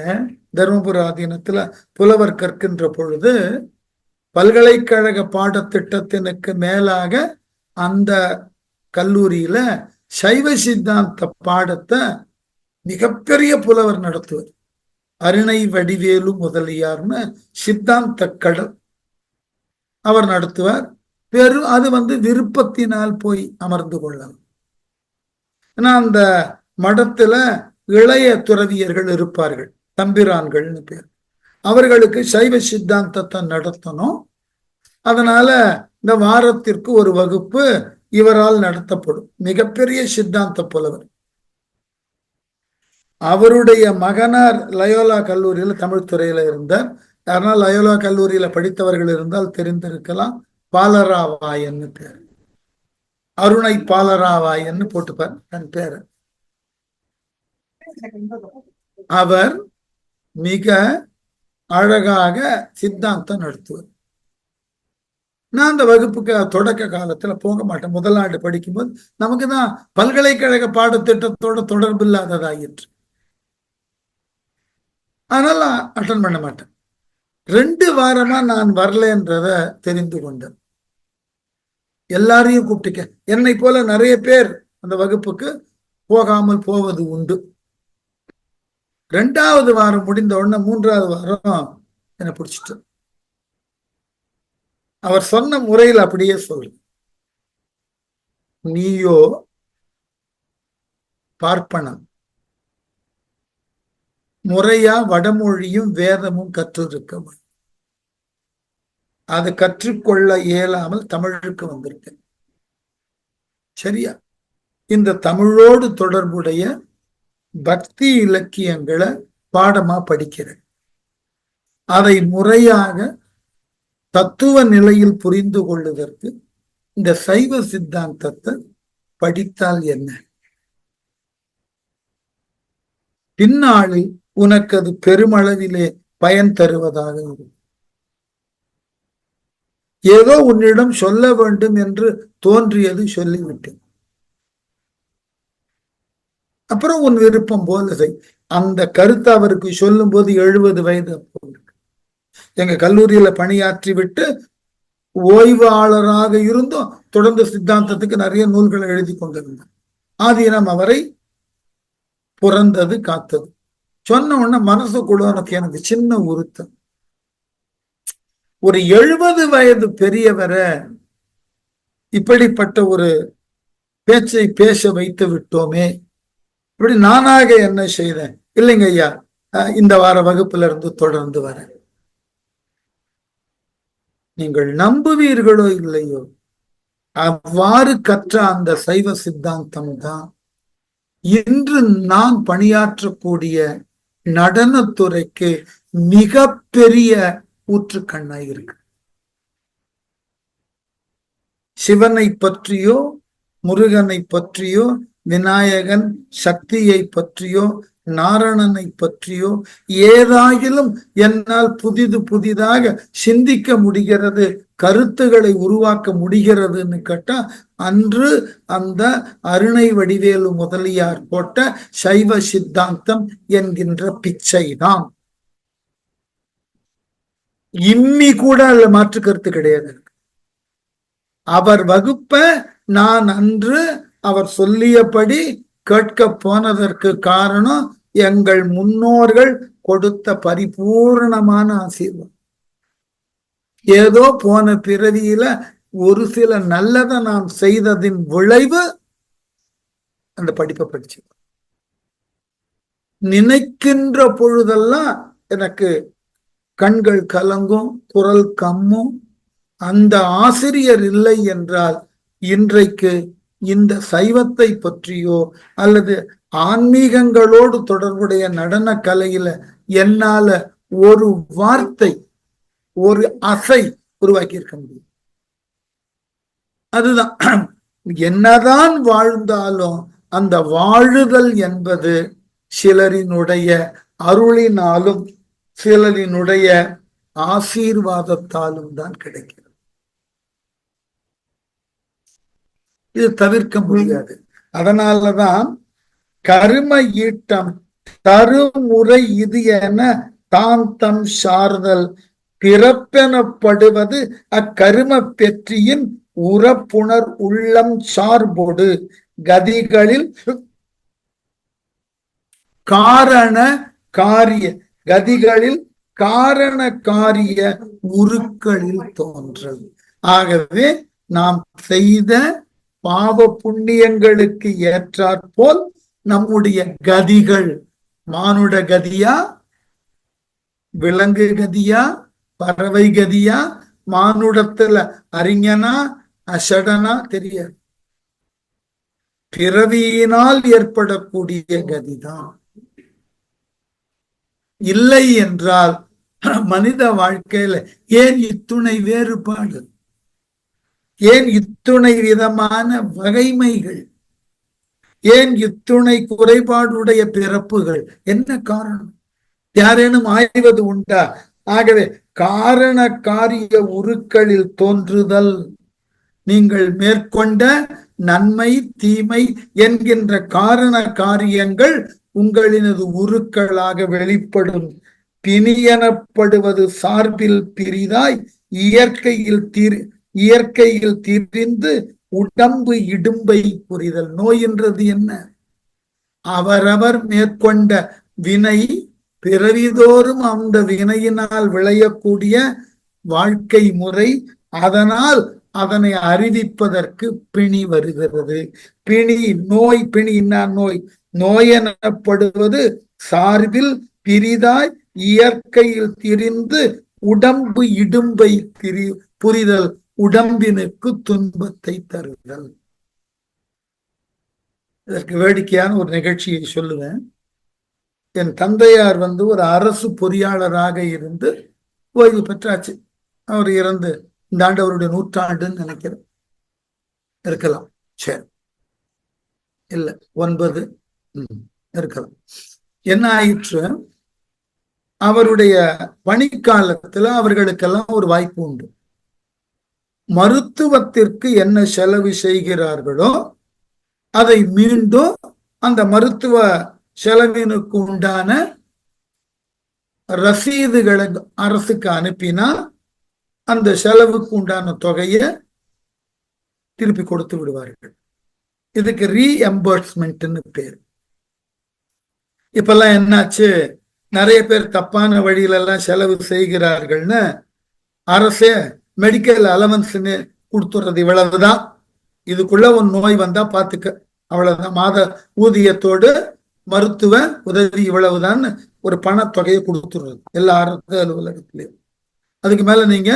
தருமபுர ஆதீனத்துல புலவர் கற்கின்ற பொழுது பல்கலைக்கழக பாடத்திட்டத்தினுக்கு மேலாக அந்த கல்லூரியில சைவ சித்தாந்த பாடத்தை மிகப்பெரிய புலவர் நடத்துவார். அருணை வடிவேலு முதலியார்னு சித்தாந்த கடல் அவர் நடத்துவார். அது விருப்பத்தினால் போய் அமர்ந்து கொள்ளலாம். ஏன்னா அந்த மடத்துல இளைய துறவியர்கள் இருப்பார்கள், தம்பிரான்கள்னு பேர். அவர்களுக்கு சைவ சித்தாந்தத்தை நடத்தணும். அதனால இந்த வாரத்திற்கு ஒரு வகுப்பு இவரால் நடத்தப்படும். மிகப்பெரிய சித்தாந்த புலவர். அவருடைய மகனார் லயோலா கல்லூரியில தமிழ் துறையில இருந்தார். யாருன்னா லயோலா கல்லூரியில படித்தவர்கள் இருந்தால் தெரிந்திருக்கலாம். பாலராவாயன்னு பேர், அருணை பாலராவாயன்னு போட்டுப்பார் தன் பேரை. அவர் மிக அழகாக சித்தாந்தம் நடத்துவார். நான் அந்த வகுப்புக்கு தொடக்க காலத்துல போக மாட்டேன். முதல் ஆண்டு படிக்கும்போது நமக்கு தான் பல்கலைக்கழக பாடத்திட்டத்தோட தொடர்பு இல்லாததாயிற்று. அதனால அட்டன் பண்ண மாட்டேன். 2 வாரமா நான் வரலன்றத தெரிந்து கொண்டேன். எல்லாரையும் கூப்பிட்டுக்க, என்னை போல நிறைய பேர் அந்த வகுப்புக்கு போகாமல் போவது உண்டு. 2வது வாரம் முடிந்த உடனே 3வது வாரம் என்னை பிடிச்சிட்டு அவர் சொன்ன முறையில் அப்படியே சொல்லு, நீயோ பார்ப்பனம், முறையா வடமொழியும் வேதமும் கற்றிருக்க, அதை கற்றுக்கொள்ள இயலாமல் தமிழுக்கு வந்திருக்க. சரியா? இந்த தமிழோடு தொடர்புடைய பக்தி இலக்கியங்களை பாடமா படிக்கிறேன். அதை முறையாக தத்துவ நிலையில் புரிந்து கொள்வதற்கு இந்த சைவ சித்தாந்தத்தை படித்தால் என்ன, பின்னாளில் உனக்கு அது பெருமளவிலே பயன் தருவதாக இருக்கும். ஏதோ உன்னிடம் சொல்ல வேண்டும் என்று தோன்றியது சொல்லிவிட்டேன். அப்புறம் உன் விருப்பம் போல செய். அந்த கருத்தை அவருக்கு சொல்லும் போது 70 வயது. எங்க கல்லூரியில பணியாற்றி விட்டு ஓய்வாளராக இருந்தும் தொடர்ந்து சித்தாந்தத்துக்கு நிறைய நூல்களை எழுதி கொண்டிருந்தார். ஆதீனம் அவரை புறந்தது, காத்தது. சொன்ன உடனே மனசுக்குள்ள எனக்கு சின்ன உறுத்தம். ஒரு 70 வயது பெரியவரை இப்படிப்பட்ட ஒரு பேச்சை பேச வைத்து விட்டோமே, இப்படி நானாக என்ன செய்தேன்? இல்லைங்க ஐயா, இந்த வார வகுப்புல இருந்து தொடர்ந்து வரேன். நீங்கள் நம்புவீர்களோ இல்லையோ, அவ்வாறு கற்ற அந்த சைவ சித்தாந்தம் தான் இன்று நான் பணியாற்றக்கூடிய நடனத்துறைக்கு மிக பெரிய ஊற்றுக்கண்ணாய் இருக்கு. சிவனை பற்றியோ முருகனை பற்றியோ விநாயகன் சக்தியை பற்றியோ நாரணனை பற்றியோ ஏதாயிலும் என்னால் புதிதாக சிந்திக்க முடிகிறது, கருத்துக்களை உருவாக்க முடிகிறதுன்னு கேட்டா அன்று அந்த அருணை வடிவேலு முதலியார் போட்ட சைவ சித்தாந்தம் என்கின்ற பிச்சை தான். இம்மி கூட அதுல மாற்று கருத்து கிடையாது. அவர் வகுப்ப நான் அன்று அவர் சொல்லியபடி கேட்க போனதற்கு காரணம் எங்கள் முன்னோர்கள் கொடுத்த பரிபூர்ணமான ஆசீர்வாதம். ஏதோ போன பிறவியில ஒரு சில நல்லதை நாம் செய்ததின் விளைவு அந்த படிப்பை படிச்சு நினைக்கின்ற பொழுதெல்லாம் எனக்கு கண்கள் கலங்கும், குரல் கம்மும். அந்த ஆசிரியர் இல்லை என்றால் இன்றைக்கு இந்த சைவத்தை பற்றியோ அல்லது ஆன்மீகங்களோடு தொடர்புடைய நடன கலையில என்னால ஒரு வார்த்தை, ஒரு அசை உருவாக்கி இருக்க முடியும். அதுதான் என்னதான் வாழ்ந்தாலும் அந்த வாழுதல் என்பது சிலரினுடைய அருளினாலும் சிலரினுடைய ஆசீர்வாதத்தாலும் தான் கிடைக்கிறது. இது தவிர்க்க முடியாது. அதனாலதான் கரும ஈட்டம் தருமுறை இது என தான் தம் சார்தல் பிறப்பெனப்படுவது அக்கரும பெற்றியின் உறப்புணர் உள்ளம் சார்பொடு கதிகளில் காரண காரிய கதிகளில் காரண காரிய உருக்களில் தோன்றல். ஆகவே நாம் செய்த பாவ புண்ணியங்களுக்கு ஏற்றாற்போல் நம்முடைய கதிகள், மானுட கதியா, விலங்கு கதியா, பறவை கதியா, மானுடத்துல அறிஞனா அஷடனா தெரியாது, பிறவியினால் ஏற்படக்கூடிய கதிதான். இல்லை என்றால் மனித வாழ்க்கையில ஏன் இத்துணை வேறுபாடு, ஏன் இத்துணை விதமான வகைமைகள், ஏன் இத்துணை குறைபாடுடைய பிறப்புகள், என்ன காரணம்? யாரேனும் ஆய்வது உண்டா? ஆகவே காரண காரிய உருக்களில் தோன்றுதல், நீங்கள் மேற்கொண்ட நன்மை தீமை என்கின்ற காரண காரியங்கள் உங்களினது உருக்களாக வெளிப்படும். பிணியெனப்படுவது சார்பில் பிரிதாய் இயற்கையில் திரிந்து உடம்பு இடும்பை புரிதல். நோய் என்றது என்ன? அவரவர் மேற்கொண்ட வினை பிறவிதோறும் அந்த வினையினால் விளையக்கூடிய வாழ்க்கை முறை, அதனால் அதனை அறிவிப்பதற்கு பிணி வருகிறது. பிணி நோய், பிணி நோய், நோய் எனப்படுவது சார்பில் பிரிதாய் இயற்கையில் திரிந்து உடம்பு இடும்பை புரிதல், உடம்பினுக்கு துன்பத்தை தருதல். இதற்கு வேடிக்கையான ஒரு நிகழ்ச்சியை சொல்லுவேன். என் தந்தையார் ஒரு அரசு பொறியாளராக இருந்து ஓய்வு பெற்றாச்சு. அவர் இறந்து இந்த ஆண்டு அவருடைய 100 நினைக்கிறேன், இருக்கலாம். சரி, இல்ல 9 இருக்கலாம். என்ன ஆயிற்று, அவருடைய பணிக்காலத்துல அவர்களுக்கெல்லாம் ஒரு வாய்ப்பு உண்டு. மருத்துவத்திற்கு என்ன செலவு செய்கிறார்களோ அதை மீண்டும் அந்த மருத்துவ செலவினுக்கு உண்டான ரசீதுகளை அரசுக்கு அனுப்பினா அந்த செலவுக்கு உண்டான தொகையை திருப்பி கொடுத்து விடுவார்கள். இதுக்கு ரீஎம்பர்ஸ்மெண்ட்னு பேர். இப்பெல்லாம் என்னாச்சு, நிறைய பேர் தப்பான வழியில எல்லாம் செலவு செய்கிறார்கள்னு அரசே மெடிக்கல் அலவன்ஸ்ன்னு கொடுத்துறது. இவ்வளவுதான், இதுக்குள்ள ஒரு நோய் வந்தா பாத்துக்க, அவ்வளவுதான், மாத ஊதியத்தோடு மருத்துவ உதவி இவ்வளவுதான் ஒரு பணத்தொகையை கொடுத்துடுறது எல்லா அரசு அலுவலகத்திலையும். அதுக்கு மேல நீங்க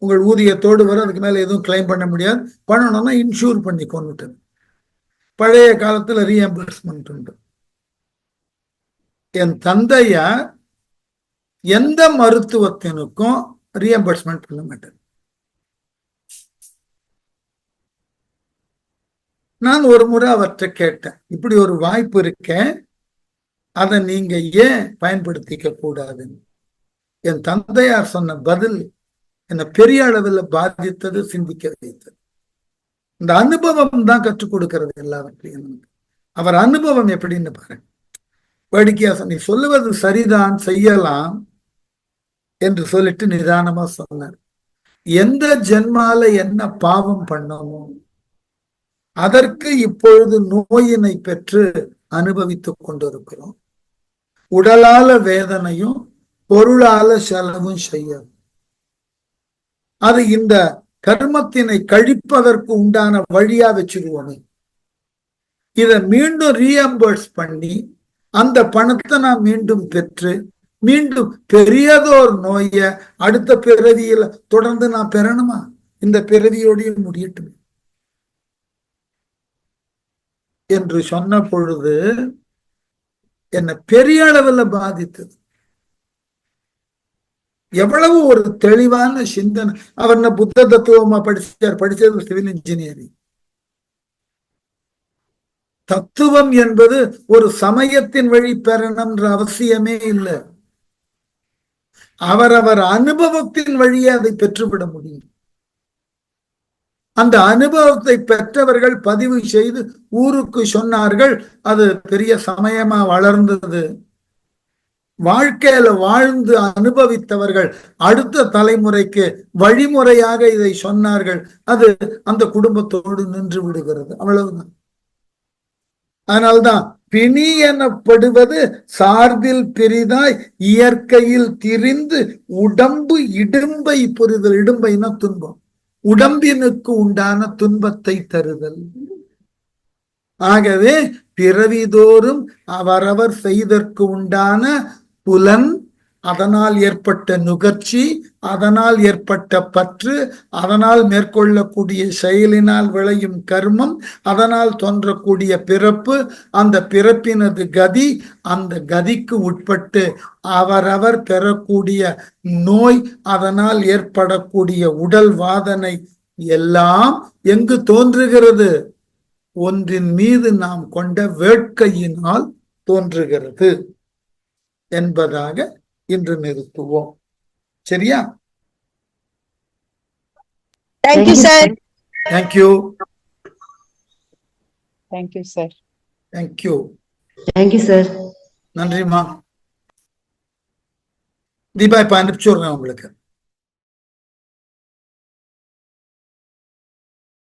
உங்கள் ஊதியத்தோடு வரும், அதுக்கு மேல எதுவும் கிளைம் பண்ண முடியாது. பண்ணணும்னா இன்சூர் பண்ணி கொண்டுட்டு. பழைய காலத்துல ரீஎம்பர்ஸ்மெண்ட் உண்டு. என் தந்தையார் எந்த மருத்துவத்தினுக்கும் ரீஎம்பர்ஸ்மெண்ட் பண்ண மாட்டார். நான் ஒரு முறை அவர்கிட்ட கேட்டேன், இப்படி ஒரு வாய்ப்பு இருக்க, அதை நீங்க ஏன் பயன்படுத்திக்க கூடாதுன்னு. என் தந்தையார் சொன்ன பதில் என்னை பெரிய அளவில் பாதித்தது, சிந்திக்க வைத்தது. இந்த அனுபவம் தான் கற்றுக் கொடுக்கிறது எல்லாவற்றையும். அவர் அனுபவம் எப்படின்னு பாருங்க. வேடிக்கையா நீ சொல்லுவது சரிதான், செய்யலாம் என்று சொல்லிட்டு நிதானமா சொன்னார். எந்த ஜென்மால என்ன பாவம் பண்ணமோ அதற்கு இப்பொழுது நோயினை பெற்று அனுபவித்துக் கொண்டிருக்கிறோம். உடலால வேதனையும் பொருளால செலவும் செய்யும். அது இந்த கர்மத்தினை கழிப்பதற்கு உண்டான வழியா வச்சிருவோமே. இதை மீண்டும் ரீஎம்பர்ஸ் பண்ணி அந்த பணத்தை நான் மீண்டும் பெற்று மீண்டும் பெரியதோர் நோய அடுத்த பிறவியில தொடர்ந்து நான் பெறணுமா? இந்த பிறவியோடைய முடியட்டும் என்று சொன்ன பொழுது என்ன பெரிய அளவுல பாதித்தது. எவ்வளவு ஒரு தெளிவான சிந்தனை. அவர் புத்த தத்துவமா படிச்சது சிவில் இன்ஜினியரிங். தத்துவம் என்பது ஒரு சமயத்தின் வழி பெறணும்ன்ற அவசியமே இல்லை. அவரவர் அனுபவத்தின் வழியே அதை பெற்றுவிட முடியும். அந்த அனுபவத்தை பெற்றவர்கள் பதிவு செய்து ஊருக்கு சொன்னார்கள். அது பெரிய சமயமா வளர்ந்தது. வாழ்க்கையில வாழ்ந்து அனுபவித்தவர்கள் அடுத்த தலைமுறைக்கு வழிமுறையாக இதை சொன்னார்கள். அது அந்த குடும்பத்தோடு நின்று விடுகிறது. அவ்வளவுதான். அதனால்தான் பிணி எனப்படுவது சார்பில் பெரிதாய் இயற்கையில் திரிந்து உடம்பு இடும்பை புரிதல். இடும்பைனா துன்பம். உடம்பினுக்கு உண்டான துன்பத்தை தருதல். ஆகவே பிறவிதோறும் அவரவர் செய்தற்கு உண்டான புலன், அதனால் ஏற்பட்ட நுகர்ச்சி, அதனால் ஏற்பட்ட பற்று, அதனால் மேற்கொள்ளக்கூடிய செயலினால் விளையும் கர்மம், அதனால் தோன்றக்கூடிய பிறப்பு, அந்த பிறப்பினது கதி, அந்த கதிக்கு உட்பட்டு அவரவர் பெறக்கூடிய நோய், அதனால் ஏற்படக்கூடிய உடல் வாதனை எல்லாம் எங்கு தோன்றுகிறது? ஒன்றின் மீது நாம் கொண்ட வேட்கையினால் தோன்றுகிறது என்பதாக இன்று நிறுத்துவோம். சரியா? Thank you sir. Thank you. Thank you sir. Thank you. Thank you sir. நன்றிம்மா. தீபா இப்ப அனுப்பிச்சு விடுறேன் உங்களுக்கு.